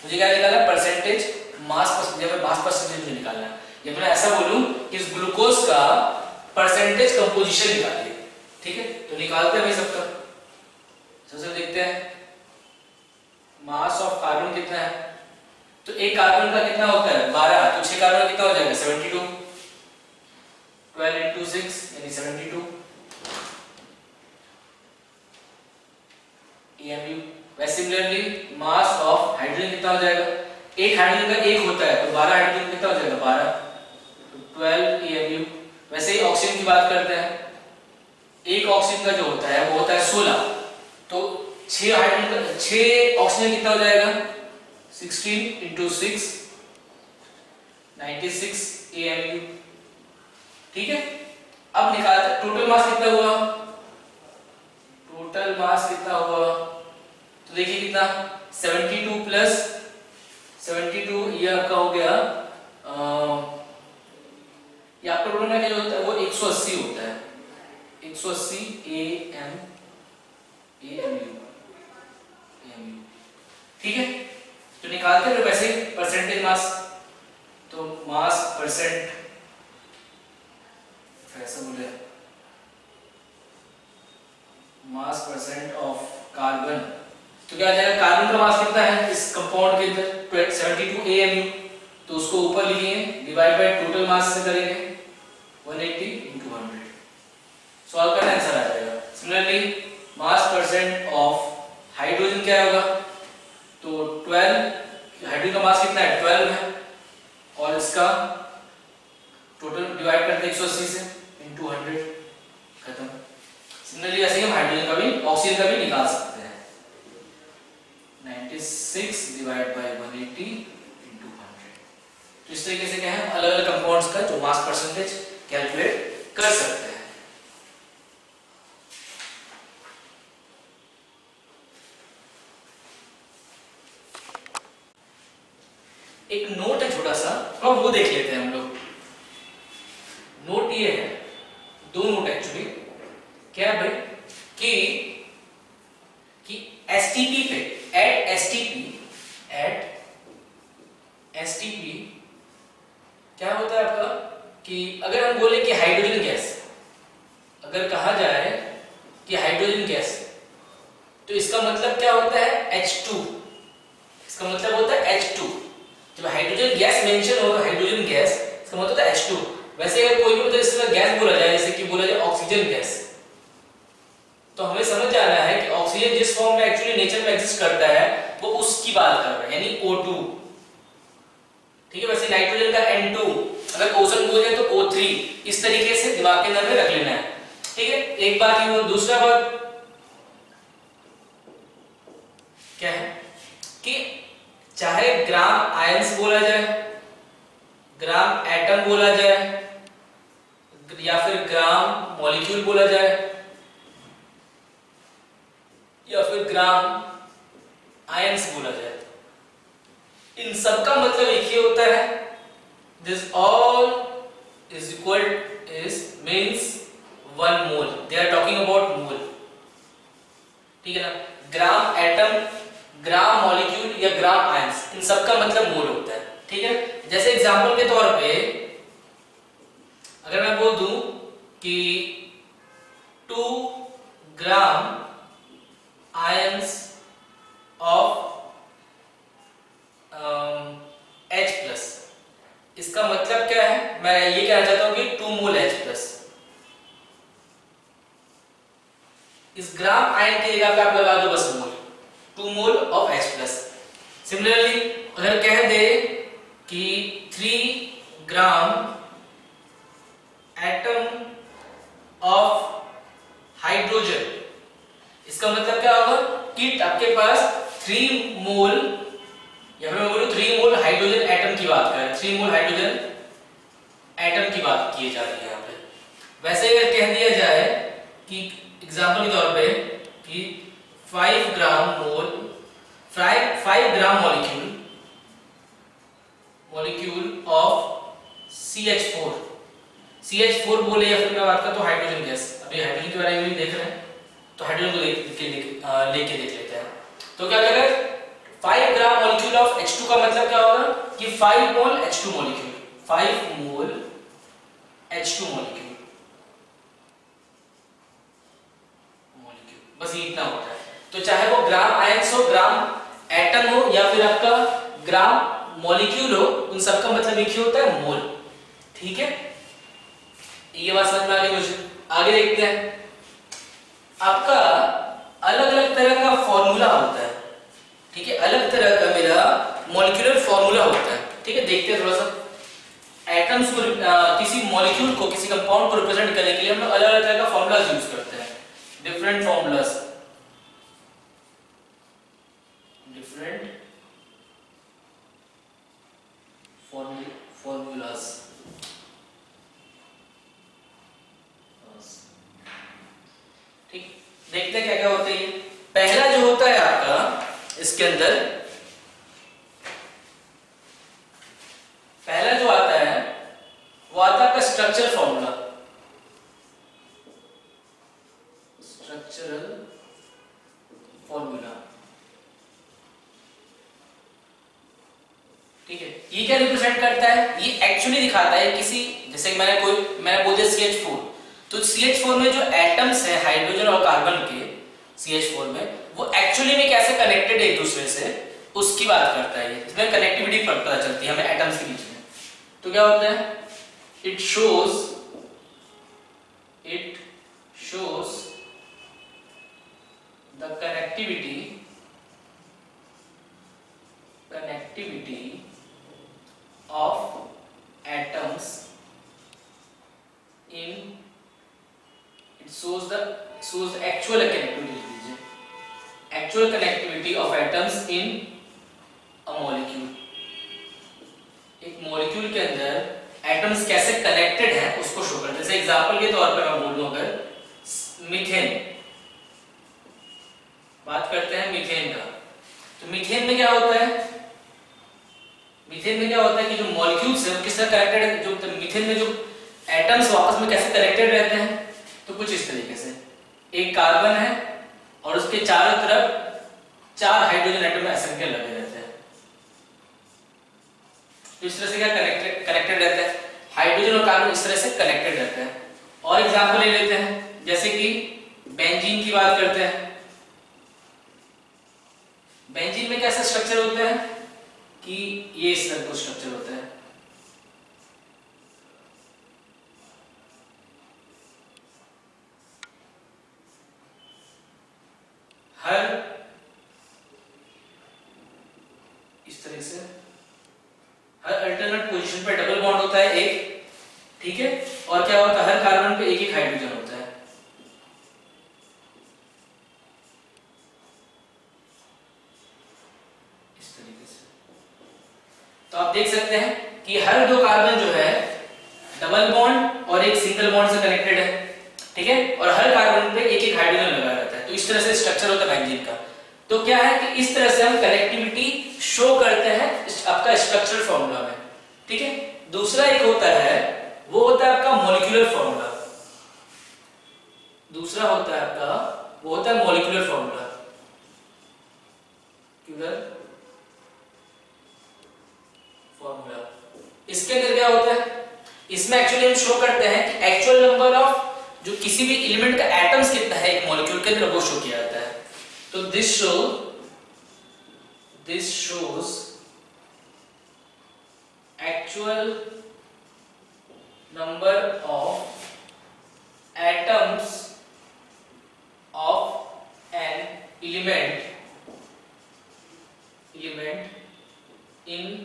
S1: मुझे क्या निकालना है परसेंटेज, मास परसेंटेज मुझे निकालना है। या मैं ऐसा बोलूं कि इस ग्लूकोज का परसेंटेज कंपोजिशन निकालिए। ठीक है, तो निकालते हैं भाई सबका। सबसे देखते हैं मास ऑफ कार्बन कितना है, तो एक कार्बन का कितना होता है 12, तो 6 कार्बन कितना हो जाएगा 72, 12 into 6 यानी 72 AMU। वैसे सिमिलरली मास ऑफ हाइड्रोजन कितना हो जाएगा, एक हाइड्रोजन का एक होता है, तो 12 हाइड्रोजन कितना हो जाएगा 12, तो 12 AMU। वैसे ही ऑक्सीजन की बात करते हैं, एक ऑक्सीजन का जो होता है वो होता है 16, तो 6 ऑक्सीजन कितना हो जाएगा 16 into 6 96 AMU। ठीक है, अब निकालते टोटल मास कितना हुआ, टोटल मास कितना हुआ, तो देखिए कितना 72 प्लस 72 ये आपका हो गया ये आपका टोटल में क्या होता है वो 180 होता है, 180 AMU। ठीक है, तो निकालते हैं वैसे परसेंटेज मास, तो मास परसेंट ऐसा बोले मास परसेंट ऑफ कार्बन, तो क्या आ जाएगा कार्बन का मास कितना है इस कंपाउंड के अंदर 72 AMU, तो उसको ऊपर लिखिए डिवाइड बाय टोटल मास से करेंगे 180 into 100, सॉल्व करना आंसर आ जाएगा। Similarly mass percent of hydrogen क्या होगा, तो 12, हाइड्रोजन का मास कितना है 12 है, और इसका टोटल डिवाइड करते हैं 180 से into 100, खत्म। सिमिलरली ऐसे ही हम हाइड्रोजन का भी ऑक्सीजन का भी निकाल सकते हैं, 96 डिवाइड बाय 180 into 100। तो इस तरीके से क्या है अलग अलग कंपाउंड्स का जो मास परसेंटेज कैलकुलेट कर सकते हैं। एक नोट है छोटा सा, अब वो देख लेते हैं हम लोग। नोट ये है, दो नोट एक्चुअली क्या है भाई कि STP पे एट STP क्या होता है आपका कि अगर हम बोले कि हाइड्रोजन गैस, अगर कहा जाए कि हाइड्रोजन गैस, तो इसका मतलब क्या होता है H2, इसका मतलब होता है H2। जब हाइड्रोजन गैस मेंशन होगा, हाइड्रोजन गैस इसका मतलब होता है H2। वैसे अगर कोई भी मतलब इस तरह गैस बोला जाए, जैसे कि बोला जाए ऑक्सीजन गैस, तो हमें समझ जाना है कि ऑक्सीजन जिस फॉर्म में एक्चुअली नेचर में एग्जिस्ट करता है वो उसकी बात कर रहा है, यानी O2। ठीक है, वैसे नाइट्रोजन का N2, अगर ओजोन बोल जाए तो O3, इस तरीके से दिमाग के अंदर में रख लेना है। ठीक है, एक बात ये। दूसरा बात क्या है कि चाहे ग्राम आयंस बोला जाए, ग्राम एटम बोला जाए, या फिर ग्राम मॉलिक्यूल बोला जाए, या फिर ग्राम आयंस बोला जाए, इन सब का मतलब एक ही होता है, this all is equal is means 1 mole. They are talking about mole, ठीक है ना। ग्राम एटम, ग्राम मॉलिक्यूल या ग्राम आयंस, इन सब का मतलब मोल होता है, ठीक है। जैसे एग्जांपल के तौर पे अगर मैं बोल दूं कि 2 ग्राम आयंस ऑफ H प्लस, इसका मतलब क्या है, मैं ये कहना चाहता हूं कि 2 मोल H प्लस। इस ग्राम आयन की जगह पे आप लगा दो बस मोल, 2 mole of H plus. Similarly अगर कह दे कि 3 ग्राम एटम ऑफ हाइड्रोजन, इसका मतलब क्या होगा कि आपके पास 3 मोल, या फिर मैं बोलूं 3 मोल हाइड्रोजन एटम की बात करें, 3 मोल हाइड्रोजन एटम की बात की जा रही है यहाँ पे। वैसे अगर कह दिया जाए कि एग्जांपल के तौर पे कि 5 ग्राम मोल, 5 gram molecule of CH4, CH4 बोले, या फिर मैं बात करता हूँ हाइड्रोजन गैस, अभी हाइड्रोजन के बारे में देख रहे हैं तो हाइड्रोजन को लेके देख लेते हैं। तो क्या करेगा, 5 ग्राम मॉलिक्यूल ऑफ H2 का मतलब क्या होगा कि 5 मोल H2 मॉलिक्यूल, 5 मोल H2 मॉलिक्यूल, बस ये इतना होता है। तो चाहे वो ग्राम आयंस हो, ग्राम एटम हो, या फिर आपका ग्राम मॉलिक्यूल हो, उन सबका मतलब एक ही होता है, मोल, ठीक है। ये बात समझ में आ गई मुझे। आगे देखते हैं, आपका अलग अलग तरह का फॉर्मूला होता है, ठीक है, अलग तरह का मेरा मॉलिक्यूलर फॉर्मूला होता है, ठीक है। देखते हैं थोड़ा सा एटम्स को, किसी मॉलिक्यूल को, किसी कंपाउंड को रिप्रेजेंट करने के लिए हम लोग अलग अलग तरह का फॉर्मूला यूज करते हैं, डिफरेंट फॉर्मूलास, डिफरेंट फॉर्मूलास। ठीक, देखते हैं क्या क्या होता है। पहला जो होता है आपका इसके अंदर, पहला जो आता है वो आता है आपका स्ट्रक्चरल फॉर्मूला, स्ट्रक्चरल फॉर्मूला, ठीक है। ये क्या रिप्रेजेंट करता है, ये एक्चुअली दिखाता है किसी, जैसे मैंने बोल दिया CH4, तो CH4 में जो एटम्स हैं हाइड्रोजन और कार्बन के, CH4 में वो एक्चुअली में कैसे कनेक्टेड है एक दूसरे से, उसकी बात करता है। इसमें कनेक्टिविटी पता चलती है हमें एटम्स के बीच में। तो क्या होता है, it shows the connectivity of atoms in, it shows the actual connectivity of atoms in a molecule। एक मॉलिक्यूल के अंदर एटम्स कैसे कनेक्टेड हैं उसको शो करते हैं। जैसे एग्जांपल के तौर पर मैं बोल दूं, अगर मीथेन, बात करते हैं मीथेन का, तो मीथेन में क्या होता है, मीथेन में क्या होता है कि जो मॉलिक्यूल्स है वो किस तरह कनेक्टेड है, जो मीथेन में जो एटम्स आपस में कैसे कनेक्टेड रहते हैं, तो कुछ इस तरीके से, एक कार्बन है और उसके चारों तरफ 4 हाइड्रोजन एटम असंख्य लगे रहते हैं। तो इस तरह से क्या कनेक्टेड रहते हैं, हाइड्रोजन और कार्बन इस तरह से कनेक्टेड रहते हैं। और एग्जांपल ले लेते हैं, जैसे कि बेंजीन की बात करते हैं। बेंजीन में कैसा स्ट्रक्चर होता है कि ये इस तरह का स्ट्रक्चर होता है, हर इस तरह से हर अल्टरनेट पोजीशन पे डबल बॉन्ड होता है एक, ठीक है। और क्या होता है, हर कार्बन पे एक एक हाइड्रोजन होता है। तरीके से। तो आप देख सकते हैं कि हर दो कार्बन जो है डबल बॉन्ड और एक सिंगल बॉन्ड से कनेक्टेड है, ठीक है, और हर कार्बन पे एक एक हाइड्रोजन लगा रहता है। तो इस तरह से स्ट्रक्चर होता है बेंजीन का। तो क्या है कि इस तरह से हम कनेक्टिविटी शो करते हैं आपका स्ट्रक्चरल फॉर्मूला में, ठीक है। दूसरा एक होता है, वो होता है आपका मॉलिक्यूलर फॉर्मूला। दूसरा होता है आपका, वो होता है मॉलिक्यूलर फॉर्मूला। इसके अंदर क्या होता है, इसमें एक्चुअली हम शो करते हैं कि एक्चुअल नंबर ऑफ जो किसी भी एलिमेंट का एटम्स कितना है एक मॉलिक्यूल के अंदर, वो शो किया जाता है। तो this shows actual number of atoms of an element in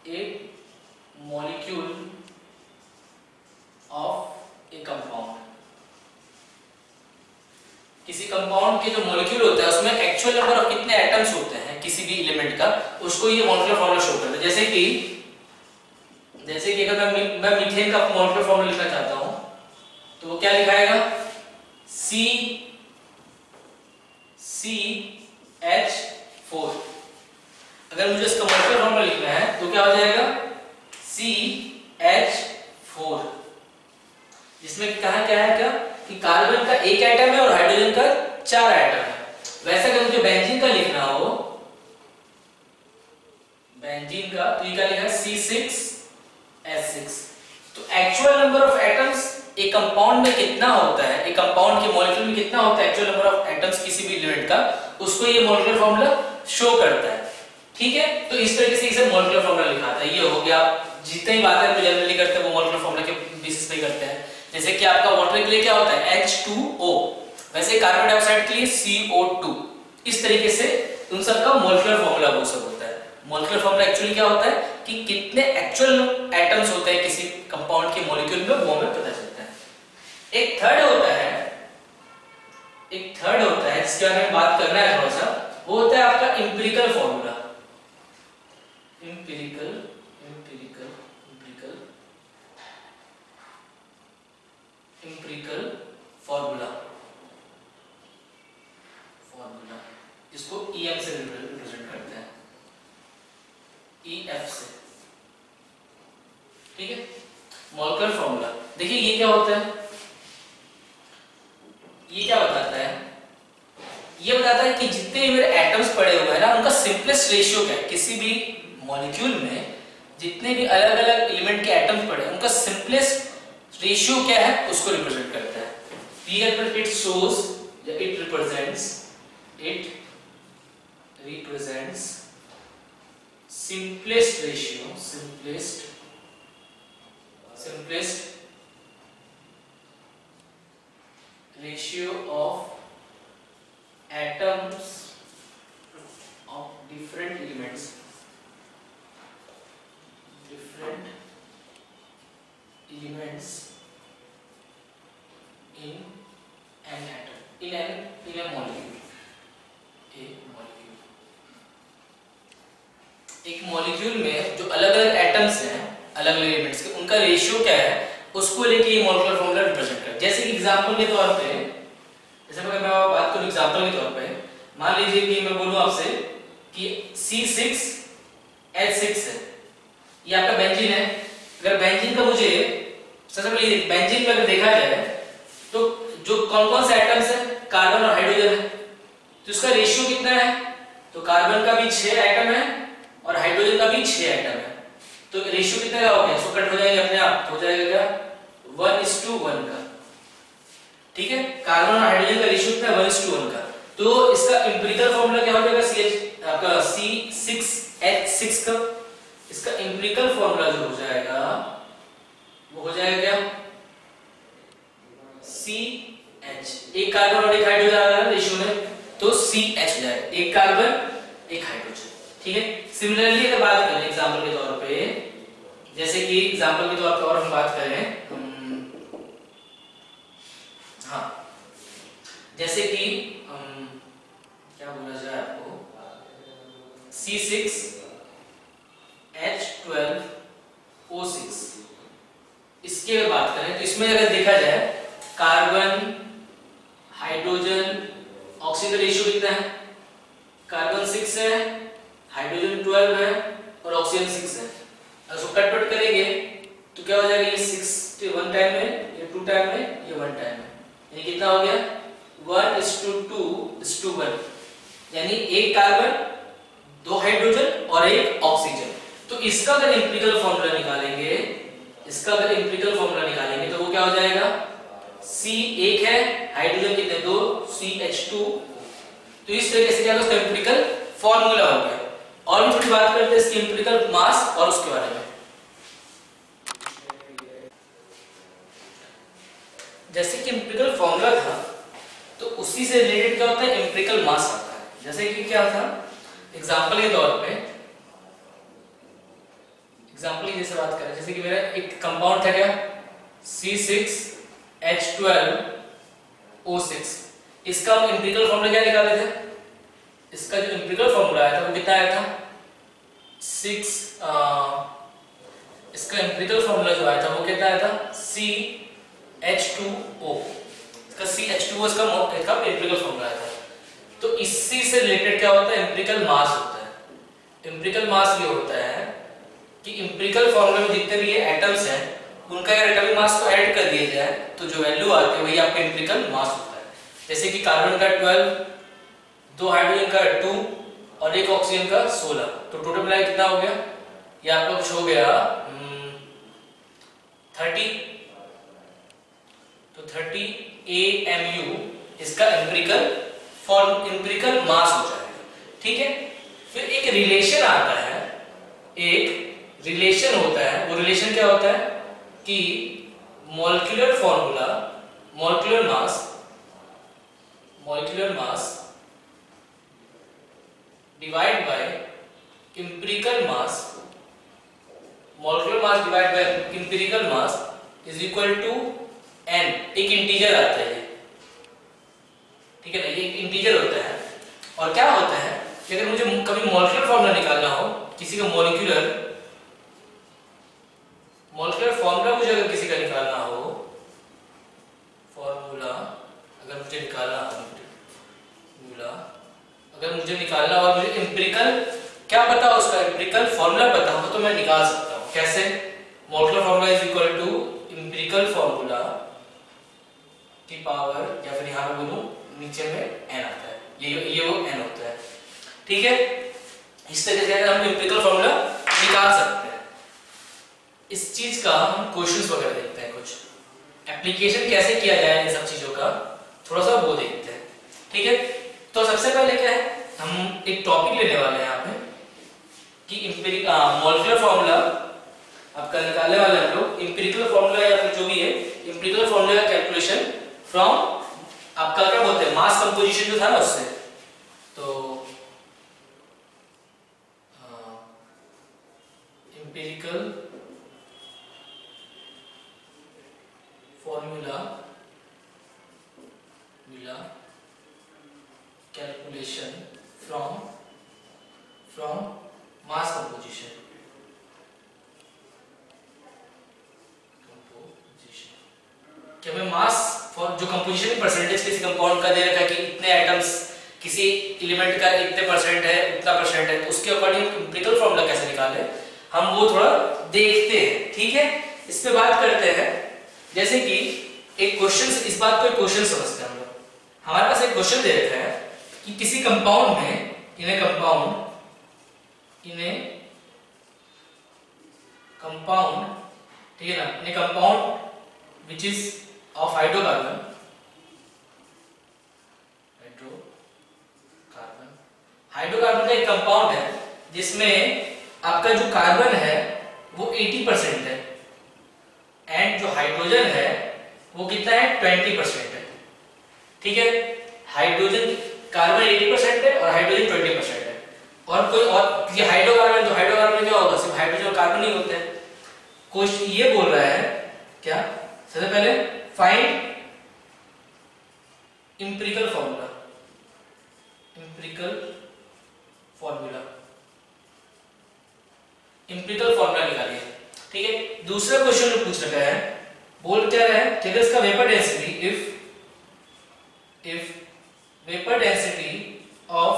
S1: A molecule of a compound। किसी कंपाउंड के जो मॉलिक्यूल होता है उसमें एक्चुअल नंबर ऑफ कितने एटम्स होते हैं किसी भी एलिमेंट का, उसको ये मॉलिक्यूलर फॉर्मूला शो करता है। जैसे कि अगर मैं मीथेन का मॉलिक्यूलर फॉर्मूला लिखना चाहता हूं तो वो क्या लिखाएगा, CH4। अगर मुझे इसका मॉलिक्यूलर फॉर्मूला लिखना है तो क्या हो जाएगा, CH4, जिसमें कहा क्या है क्या कि कार्बन का एक एटम है और हाइड्रोजन का 4 एटम है। वैसे अगर मुझे बेंजीन का लिखना हो, बेंजीन का, तो ये क्या लिखा है, C6H6। तो एक्चुअल नंबर ऑफ एटम्स एक कंपाउंड में कितना होता है, एक कंपाउंड के मॉलिक्यूल में कितना होता है एक्चुअल नंबर ऑफ एटम्स किसी भी एलिमेंट का, उसको ये मॉलिक्यूलर फॉर्मूला शो करता है, ठीक है। तो इस तरीके से इसे मॉलिक्यूलर फॉर्मूला लिखाता है। ये हो गया, जितनी बातें हम जनरली करते हैं वो मॉलिक्यूलर फॉर्मूला के बेसिस पे करते हैं। जैसे कि आपका वाटर के लिए क्या होता है, H2O, वैसे कार्बन डाइऑक्साइड के लिए CO2। इस तरीके से उन सबका मॉलिक्यूलर फॉर्मूला वो सब होता है। मॉलिक्यूलर फॉर्मूला एक्चुअली क्या होता है कि कितने एक्चुअल एटम्स होते हैं किसी कंपाउंड के मॉलिक्यूल में, वो हमें पता चलता है। एक थर्ड होता है जिसके बारे में बात करना है थोड़ा सा, वो होता है आपका एम्पिरिकल फॉर्मूला। एम्पिरिकल फॉर्मूला, जिसको EM से रिप्रेजेंट करते हैं, EF से, ठीक है। मॉलिक्यूलर फॉर्मूला देखिए ये क्या होता है, ये क्या बताता है, ये बताता है कि जितने भी मेरे एटम्स पड़े हुए हैं ना, उनका सिंपलेस्ट रेशियो क्या है। किसी भी मॉलिक्यूल में जितने भी अलग अलग एलिमेंट के एटम्स पड़े हैं, उनका सिंपलेस्ट रेशियो क्या है, उसको रिप्रेजेंट करता है। Here it shows, it represents simplest ratio, simplest ratio of atoms of different elements in an atom, in a molecule। एक मॉलिक्यूल में जो अलग अलग एटम्स हैं, अलग अलग एलिमेंट्स के, उनका रेशियो क्या है, उसको लेके ये मॉलिक्यूलर फॉर्मूला रिप्रेजेंट करता है। जैसे कि एग्जांपल के तौर पे, जैसे अगर मैं बात करूं एग्जांपल के तौर पे, मान लीजिए कि मैं बोलूं आपसे कि C6H6 है, ये आपका बेंजीन है। अगर बेंजीन का मुझे सबसे पहले बेंजीन में अगर देखा जाए तो जो कौन-कौन से एटम्स हैं, कार्बन और हाइड्रोजन है, तो इसका रेशियो कितना है, तो कार्बन का भी 6 एटम है और हाइड्रोजन का भी 6 एटम है। तो रेशियो कितना का हो गया, इसको कट हो जाएंगे अपने आप, हो जाएगा क्या 1:1 का, ठीक है। कार्बन और हाइड्रोजन का रेशियो कितना है, 1:1 का। तो इसका एम्पिरिकल फॉर्मूला क्या हो जाएगा, आपका C6H6 का। इसका एम्पिरिकल फॉर्मूला जो हो जाएगा वो हो जाएगा क्या, CH, एक कार्बन और एक हाइड्रोजन आ रहा है रेशियो में, तो CH हो जाएगा, एक कार्बन एक हाइड्रोजन, ठीक है। सिमिलरली अगर बात करें एग्जांपल के तौर पे, जैसे कि एग्जांपल के तौर पे और हम बात करें, हाँ, जैसे कि क्या बोला जाए आपको, C6H12O6। इसकी अगर बात करें तो इसमें अगर देखा जाए कार्बन, हाइड्रोजन, ऑक्सीजन का रेशियो कितना है? कार्बन 6 है, हाइड्रोजन 12 है और ऑक्सीजन 6 है। अगर उसको कट करेंगे तो क्या हो जाएगा? ये 6 1 टाइम में, ये 2 टाइम में, ये 1 टाइम में, यानी कितना हो गया? 1:2:1, यानी एक कार्बन, 2 हाइड्रोजन और 1 ऑक्सीजन। तो इसका अगर एम्पिरिकल फॉर्मूला निकालेंगे, तो वो क्या हो जाएगा? C 1 है, हाइड्रोजन कितने? 2, CH2। तो इस तरीके से क्या होगा? उसका एम्पिरिकल फॉर्मूला हो गया। और भी थोड़ी बात करते हैं इसकी एम्पिरिकल मास और उसके बारे में। जैसे कि एम्पिरिकल फॉर्मूला था तो उसी से रिलेटेड क्या होता है? एम्पिरिकल मास आता है। जैसे कि क्या था, एग्जांपल के तौर पे, एग्जांपल की जैसे बात करें, जैसे कि मेरा एक कंपाउंड था क्या? C6H12O6। इसका हम एम्पिरिकल फॉर्मूला क्या निकाले थे? इसका जो एम्पिरिकल फॉर्मूला आया था वो कितना आया था? इसका एम्पिरिकल फॉर्मूला जो आया था वो कितना आया था? CH2O। इसका CH2O इसका एम्पिरिकल फॉर्मूला आया था। तो इसी से रिलेटेड क्या होता है? एम्पिरिकल मास होता है। एम्पिरिकल मास ये होता है कि एम्पिरिकल फॉर्मूला में जितने भी ये एटम्स हैं उनका अगर एटॉमिक मास को ऐड कर दिया जाए तो जो वैल्यू आती है वही आपका एम्पिरिकल मास होता है। जैसे कि कार्बन का 12, 2 हाइड्रोजन का 2 और 1 ऑक्सीजन का 16, तो टोटल मिला कितना हो गया? ये आपका कुछ हो गया 30। तो 30 AMU इसका एम्पिरिकल मास हो जाएगा। ठीक है। फिर एक रिलेशन आता है, एक रिलेशन होता है। वो रिलेशन क्या होता है कि molecular formula, molecular mass divide by empirical mass, molecular mass divide by empirical mass is equal to n। एक इंटीजर आता है, ठीक है ना, ये एक इंटीजर होता है। और क्या होता है कि अगर मुझे कभी मॉलिक्यूलर फॉर्मूला निकालना हो किसी का, मॉलिक्यूलर फॉर्मूला मुझे अगर किसी का निकालना हो, फॉर्मूला अगर मुझे निकालना और मुझे एम्पिरिकल क्या पता हो, उसका एम्पिरिकल फॉर्मूला पता हो तो मैं निकाल सकता हूं। कैसे? Molecular formula is equal to empirical formula की पावर, या फिर यहां पे बोलूं नीचे में n आता है, ये वो n होता है। ठीक है। इस तरीके से हम एम्पिरिकल फॉर्मूला निकाल सकते हैं। इस चीज का हम क्वेश्चंस वगैरह देखते हैं, कुछ एप्लीकेशन कैसे किया जाए इन सब चीजों का, थोड़ा सा वो देखते हैं। ठीक है। तो सबसे पहले क्या है, हम एक टॉपिक लेने वाले हैं यहाँ पे कि मॉलिक्यूलर फॉर्मूला आपका निकालने वाले हम लोग। एम्पिरिकल फॉर्मूला या फिर जो भी है, एम्पिरिकल फॉर्मूला का कैलकुलेशन फ्रॉम आपका क्या बोलते हैं, मास कंपोजिशन जो था ना उससे। तो empirical formula calculation from mass composition. क्या मैं मास फॉर जो कंपोजिशन की परसेंटेज किसी कंपाउंड का दे रखा है कि इतने एटम्स किसी एलिमेंट का इतने परसेंट है, उतना परसेंट है, तो उसके अकॉर्डिंग एम्पिरिकल फॉर्मूला कैसे निकाले हम वो थोड़ा देखते हैं। ठीक है। इस पे बात करते हैं। जैसे कि एक क्वेश्चन, इस बात को एक क्वेश्चन समझते हैं हम लोग। हमारे पास एक क्वेश्चन दे रखा है कि किसी कंपाउंड में, इन ए कंपाउंड, ठीक है ना, in a compound which is of hydrocarbon का एक कंपाउंड है जिसमें आपका जो कार्बन है वो 80% है एंड जो हाइड्रोजन है वो कितना है, 20% है। ठीक है। हाइड्रोजन, कार्बन 80% है और हाइड्रोजन 20% है। और कोई और ये हाइड्रोकार्बन, तो हाइड्रोकार्बन क्या होगा, सिर्फ हाइड्रोजन और कार्बन ही होते हैं। क्वेश्चन ये बोल रहा है क्या, सबसे पहले find empirical formula empirical formula निकालिए। ठीक है, दूसरा क्वेश्चन जो पूछ रखा है, बोल क्या रहा है, ठीक है, इसका vapour density, if vapour density of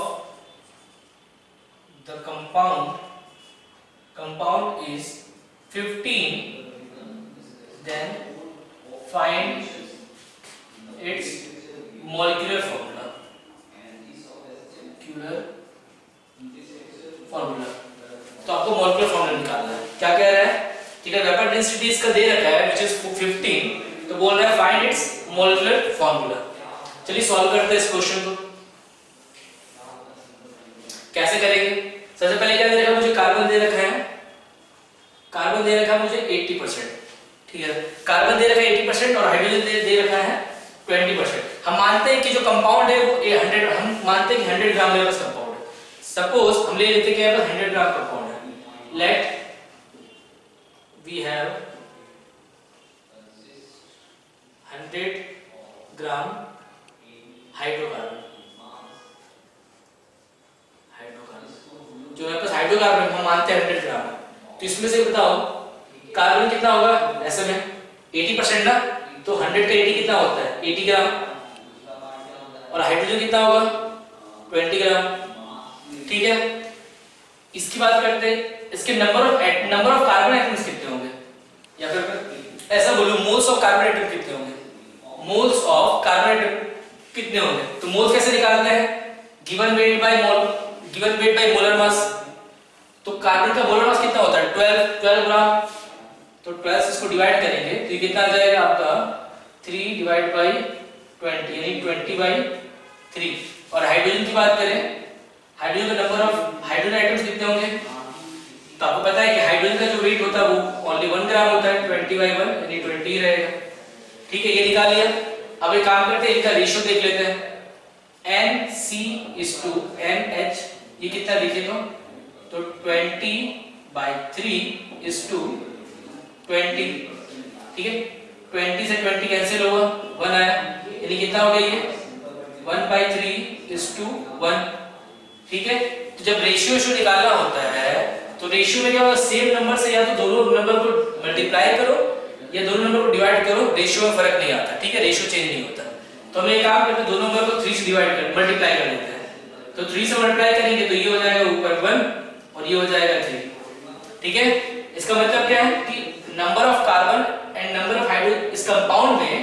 S1: the compound is 15, then find its molecular formula। तो आपको मोलेकुलर फॉर्मूला निकालना है। क्या कह रहा है, ठीक है, वेपर डेंसिटी इसका दे रखा है which is 15, तो बोल रहा है फाइंड इट्स मोलेकुलर फॉर्मूला। चलिए सॉल्व करते हैं इस क्वेश्चन को। कैसे करेंगे, सबसे पहले क्या दे रखा है मुझे, कार्बन दे रखा है, कार्बन दे रखा है मुझे 80%, ठीक है, कार्बन दे रखा है 80% और हाइड्रोजन दे रखा है 20%। हम मानते हैं कि जो कंपाउंड है वो 100, हम मानते हैं कि 100 ग्राम लेवल का कंपाउंड है। सपोज हम ले लेते हैं कि 100 ग्राम कंपाउंड है, let we have 100 gram hydrocarbon, जो है हाइड्रोकार्बन हम मानते हैं 100 ग्राम, तो इसमें से बताओ कार्बन कितना होगा, ऐसे में 80% ना, तो 100 का 80 कितना होता है, 80 ग्राम, और हाइड्रोजन कितना होगा 20 ग्राम। ठीक है, इसकी बात करते हैं, इसके नंबर ऑफ कार्बन एटम्स कितने होंगे, या फिर ऐसा बोलो मोल्स ऑफ कार्बन एटम कितने होंगे, मोल्स ऑफ कार्बन एटम कितने होंगे। तो मोल्स कैसे निकालते हैं, given weight by molar mass. तो कार्बन का मोलर मास कितना होता है 12 ग्राम, तो 12 से इसको डिवाइड करेंगे तो ये कितना आ जाएगा आपका 3 डिवाइड बाई 20 यानी 20/3। और हाइड्रोजन की बात करें, हाइड्रोजन का नंबर ऑफ हाइड्रोजन आइटम्स कितने होंगे, तो आपको पता है कि हाइड्रोजन का जो वेट होता है वो ओनली 1 ग्राम होता है, 20/1 यानी 20 ही रहेगा। ठीक है, ये निकाल लिया। अब एक काम करते हैं, इनका रेशियो देख लेते हैं, NC/NH, ये कितना लिखे तो 20/3 20। ठीक है, 20 से 20 कैंसिल होगा, 1 आया, यानी कितना हो गया ये 1/3 ठीक है, तो जब रेशियो निकालना होता है तो रेशियो में क्या होगा, सेम नंबर से या तो दोनों नंबर को मल्टीप्लाई करो या दोनों नंबर को डिवाइड करो, रेशियो में फर्क नहीं आता। ठीक है, रेशियो चेंज नहीं होता। तो हम ये काम करते हैं, दोनों नंबर को 3 से मल्टीप्लाई कर लेते हैं, तो 3 से मल्टीप्लाई करेंगे तो ये हो जाएगा ऊपर 1 और ये हो जाएगा 3। ठीक है, इसका मतलब क्या है कि number of carbon and number of hydrogen, इस कंपाउंड में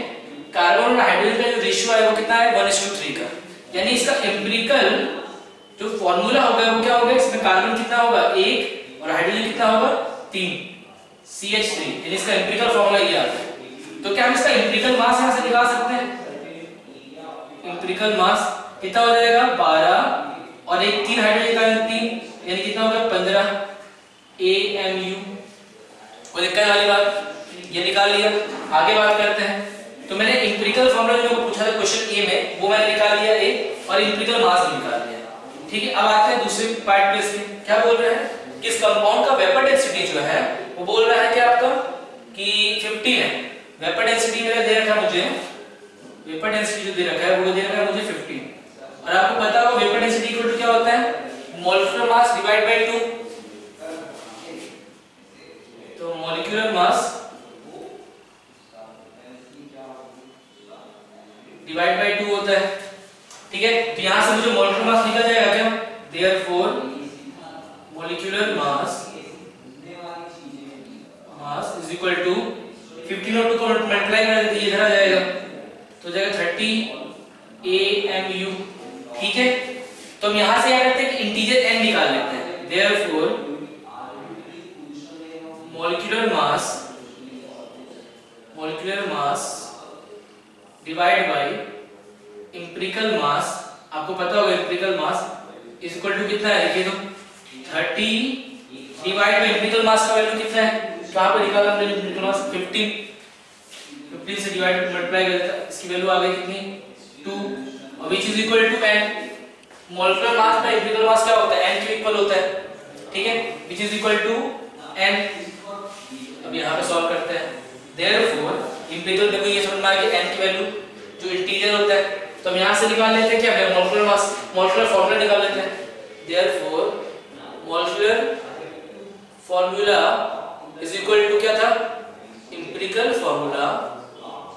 S1: कार्बन और हाइड्रोजन का जो रेशियो है वो कितना है 1:3 का, यानी इसका एम्पिरिकल जो फॉर्मूला होगा वो क्या होगा, इसमें कार्बन कितना होगा 1 और हाइड्रोजन कितना होगा 3 CH3, यानी इसका एम्पिरिकल फॉर्मूला ये आता है। तो क्या हम इसका एम्पिरिकल मास यहां से निकाल सकते हैं, एम्पिरिकल मास कितना हो जाएगा 12 और एक 3 हाइड्रोजन का 3 यानी कितना होगा 15 AMU। कोई दिक्कत वाली बात, ये निकाल लिया। आगे बात करते हैं, तो मैंने एम्पिरिकल फॉर्मूला जो पूछा था क्वेश्चन ए में वो मैंने निकाल लिया ए, और एम्पिरिकल मास भी निकाल लिया। ठीक है, अब आते हैं दूसरे पार्ट पे। इसमें क्या बोल रहे हैं कि इस कंपाउंड का वेपर डेंसिटी जो है वो बोल रहा है कि आपका कि 15 है। वेपर डेंसिटी मेरा दे रखा है मुझे, वेपर डेंसिटी जो दे रखा है वो दे रखा है मुझे 15, और आपको पता होगा वेपर डेंसिटी इक्वल टू क्या होता है मोलेकुलर मास डिवाइड बाय 2। तो मोलेकुलर मास डिवाइड बाय 2 होता है। ठीक है, तो यहां से मुझे मोलेकुलर मास निकल जाएगा क्या, therefore molecular mass is equal to 15 और 2 को मल्टीप्लाई कर देते ये इधर आ जाएगा, तो जाएगा 30 AMU। ठीक है, तो हम यहां से क्या करते हैं कि इंटीजर n निकाल लेते हैं, therefore molecular mass divide by empirical mass. आपको पता होगा empirical mass is equal to कितना है, लिखिए तो 30 डिवाइड बाय एम्पिरिकल मास का वैल्यू कितना है, कहां पे निकाला हमने एम्पिरिकल मास 15 से डिवाइड मल्टीप्लाई कर दिया, इसकी वैल्यू आ गई कितनी 2, और which is equal to n। Molecular mass by empirical mass क्या होता है n के इक्वल होता है। ठीक है, which is equal to n। अब यहां पे सॉल्व करते हैं, देयरफॉर एम्पिरिकल देखो ये समझ में आ गया n की वैल्यू जो इंटीजर होता है, तो हम यहां से निकाल लेते हैं क्या मोलेकुलर मास, मोलेकुलर फॉर्मूला निकाल लेते हैं, therefore molecular formula is equal to क्या था, एम्पिरिकल फॉर्मूला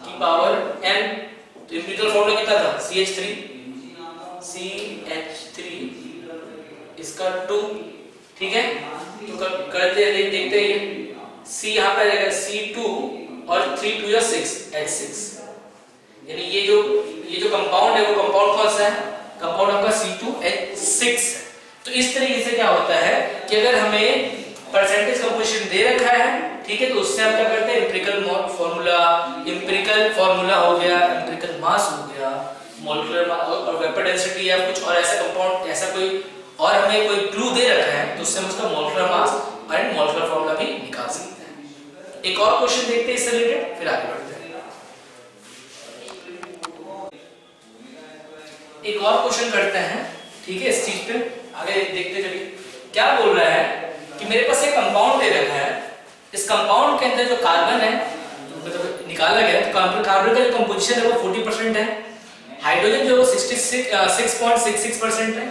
S1: की पावर n। तो एम्पिरिकल फॉर्मूला कितना था, CH3 इसका 2, ठीक है। तो करते हैं, देखते हैं ये C यहाँ पे रहेगा C2 और 3 2 या 6 H6, यानी ये जो कंपाउंड है वो कंपाउंड कौन सा है, कंपाउंड आपका C2H6 है। तो इस तरीके से क्या होता है कि अगर हमें परसेंटेज कंपोजिशन दे रखा है, ठीक है, तो उससे हम क्या करते हैं, एम्पिरिकल फॉर्मूला हो गया, एम्पिरिकल मास हो गया, मॉलिक्यूलर और वेपर डेंसिटी या कुछ और ऐसा कंपाउंड, ऐसा कोई और हमें कोई क्लू दे रखा है, तो उससे हम उसका मॉलिक्यूलर मास और मॉलिक्यूलर फॉर्मूला भी निकाल सकते हैं। एक और क्वेश्चन देखते हैं इससे रिलेटेड, फिर आगे बढ़ते हैं। एक और क्वेश्चन करते हैं, ठीक है, इस चीज पे आगे देखते चलिए। क्या बोल रहा है कि मेरे पास एक कंपाउंड दे रखा है, इस कंपाउंड के अंदर जो कार्बन है मतलब निकाला गया, तो कार्बन का जो कंपोजिशन है वो 40% है, हाइड्रोजन जो 6.66% है,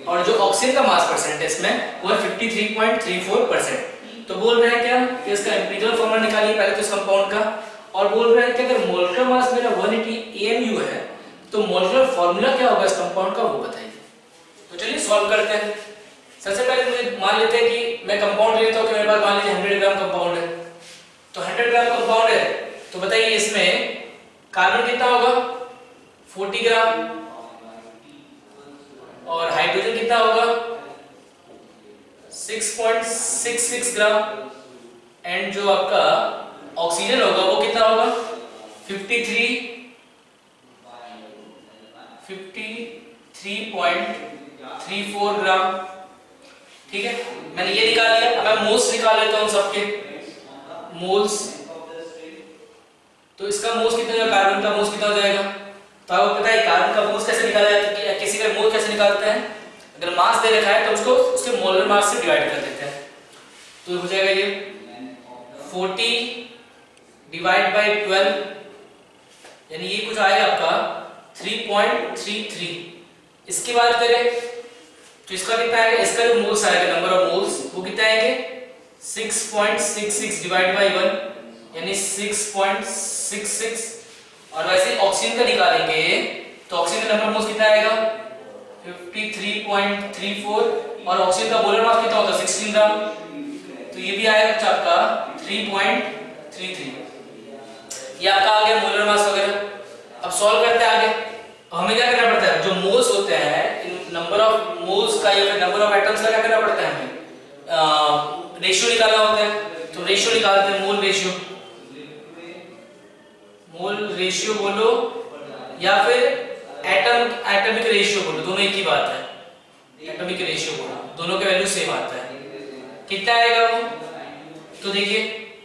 S1: और जो ऑक्सीजन का मास परसेंट है इसमें वो 53.34%। तो बोल रहे हैं क्या कि इसका एम्पिरिकल फॉर्मूला निकालिए पहले तो इस कंपाउंड का, और बोल रहे हैं कि अगर मोलकुलर मास मेरा 180 AMU है तो मोलकुलर फॉर्मूला क्या होगा इस कंपाउंड का, वो बताइए। तो चलिए सॉल्व करते हैं। सबसे पहले मुझे मान लेते हैं कि मैं कंपाउंड लेता हूं कि मेरे पास मान लीजिए 100 ग्राम कंपाउंड है, तो 100 ग्राम कंपाउंड है, तो बताइए इसमें कार्बन कितना होगा, 40 ग्राम, और हाइड्रोजन कितना होगा, 6.66 ग्राम, एंड जो आपका ऑक्सीजन होगा वो कितना होगा, 53.34 ग्राम, ठीक है। मैंने ये निकाल लिया, अब मैं मोल्स निकाल लेता हूं सबके मोल्स। तो इसका मोल्स कितना होगा, कार्बन का मोल्स कितना हो जाएगा, तो आपको पता है कार्बन का मोल्स कैसे निकाला जाता है, किसी का मोल कैसे निकालते हैं, अगर मास दे रखा है तो उसको उसके मोलर मास से डिवाइड कर देते हैं। तो हो जाएगा ये 40 डिवाइड बाय 12, यानी ये कुछ आएगा आपका 3.33। इसकी बात करें तो इसका कितना आएगा, इसका जो मोल्स आएगा, नंबर ऑफ मोल्स, वो कितना आएंगे 6.66 डिवाइड बाय 1, यानी 6.66। और वैसे ऑक्सीजन का निकालेंगे तो ऑक्सीजन का नंबर ऑफ मोल्स कितना आएगा 53.34, और ऑक्सीजन का मोलर मास कितना होता है 16 ग्राम, तो ये भी आएगा आपका 3.33। ये आपका आ गया मोलर मास वगैरह। अब सॉल्व करते हैं आगे। हमें क्या करना पड़ता है, जो मोल्स होते हैं, नंबर ऑफ मोल्स का या फिर नंबर ऑफ एटम्स का क्या करना पड़ता है, हमें रेशियो निकालना होता है। तो रेशियो निकालते हैं, मोल रेशियो बोलो या फिर एटॉमिक रेशियो बोलो, दोनों एक ही बात है। एटॉमिक रेशियो बोलो, दोनों के वैल्यू सेम आता है। कितना आएगा वो, तो देखिए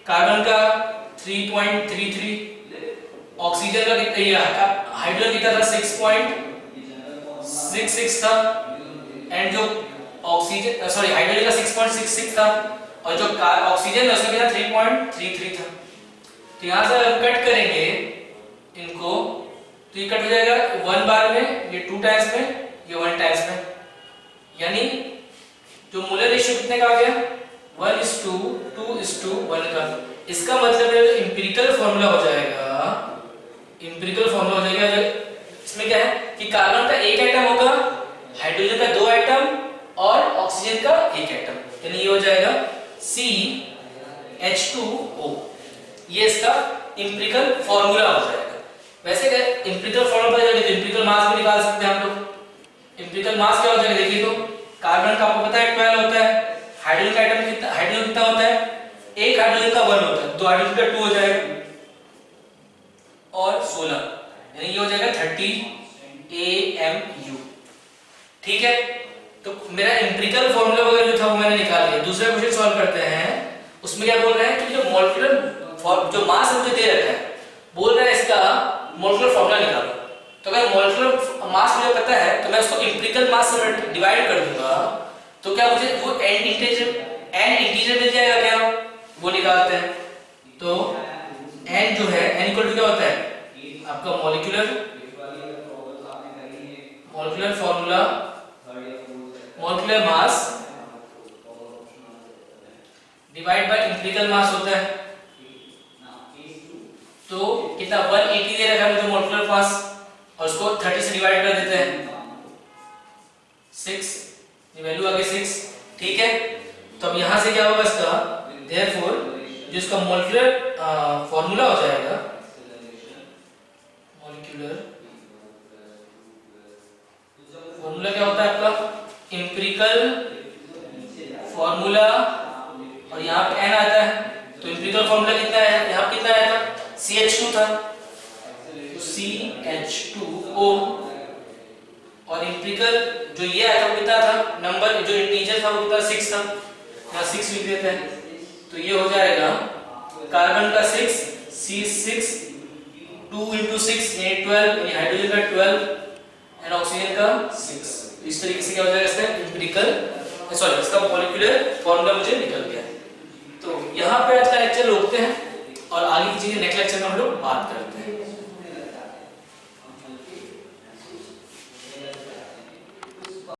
S1: कार्बन का 3.33, ऑक्सीजन का कितना, हाइड्रोजन कितना था 6.66 था, एंड जो ऑक्सीजन हाइड्रोजन का 6.66 था, और जो ऑक्सीजन है उसका कितना 3.33 था। तो यहां से हम कट करेंगे इनको, तो ये कट हो जाएगा 1 बार में, ये 2 टाइम्स में, ये 1 टाइम्स में, यानी जो मोलर रेशियो कितने का आ गया 1:2:1 का। इसका मतलब है एम्पिरिकल फॉर्मूला हो जाएगा, इसमें क्या है कि कार्बन का एक एटम होगा, हाइड्रोजन का 2 एटम और ऑक्सीजन का 1 एटम, यानी ये हो जाएगा CH2O। ये इसका एम्पिरिकल फॉर्मूला हो जाएगा। वैसे क्या एम्पिरिकल फॉर्मूला पता है, तो एम्पिरिकल मास भी निकाल सकते हैं हम लोग। एम्पिरिकल मास क्या हो जाएगा, देखिए तो कार्बन का आपको पता है 12 होता है, हाइड्रोजन का एटम कितना, हाइड्रोजन कितना होता है, एक हाइड्रोजन का 1 होता है, 2 हाइड्रोजन का 2 हो जाएगा, और 16, यानी ये हो जाएगा 30 AMU, ठीक है। तो मेरा एम्पिरिकल फॉर्मूला वगैरह जो था वो मैंने निकाल लिया। दूसरा क्वेश्चन सॉल्व करते हैं, उसमें क्या बोल रहे हैं कि जो मॉलिक्यूलर जो मास मुझे दे रखा है, बोल रहा है इसका मॉलिक्यूलर फॉर्मूला निकालो। तो अगर मॉलिक्यूलर मास मुझे पता है तो मैं उसको एम्पिरिकल मास से डिवाइड कर दूंगा, तो क्या मुझे वो n इंटीजर मिल जाएगा क्या, वो निकालते हैं। तो n जो है n इक्वल टू क्या होता है आपका molecular formula, molecular mass divide by empirical mass होता है, तो कितना 180 दे रखा है मुझे मोलिकुलर मास, और उसको 30 से डिवाइड कर देते हैं 6, ये वैल्यू आ गई 6, ठीक है। तो अब यहाँ से क्या होगा इसका, देयरफॉर जो इसका मोलिकुलर फॉर्मूला हो जाएगा, मोलिकुलर फॉर्मूला क्या होता है आपका, एम्पिरिकल फॉर्मूला, और यहाँ पे n आता है, तो एम्पिरिकल फॉर्मूला कितना है, यहाँ कितना आया था, CH2 था, तो CH2O, और एम्पिरिकल जो ये आया था वो कितना था, नंबर जो इंटीजर था वो कितना 6 था, यहाँ 6 लिख देते हैं, तो ये हो जाएगा कार्बन का 6, C6, 2 × 6 यानी 12, यानी हाइड्रोजन का 12 एंड ऑक्सीजन का 6। इस तरीके से क्या हो जाएगा इसका एम्पिरिकल, सॉरी इसका मॉलिक्यूलर फॉर्मूला मुझे निकल गया। तो यहाँ पे आज का लेक्चर रोकते हैं और आगे की चीजें नेक्स्ट लेक्चर में हम लोग बात करते हैं।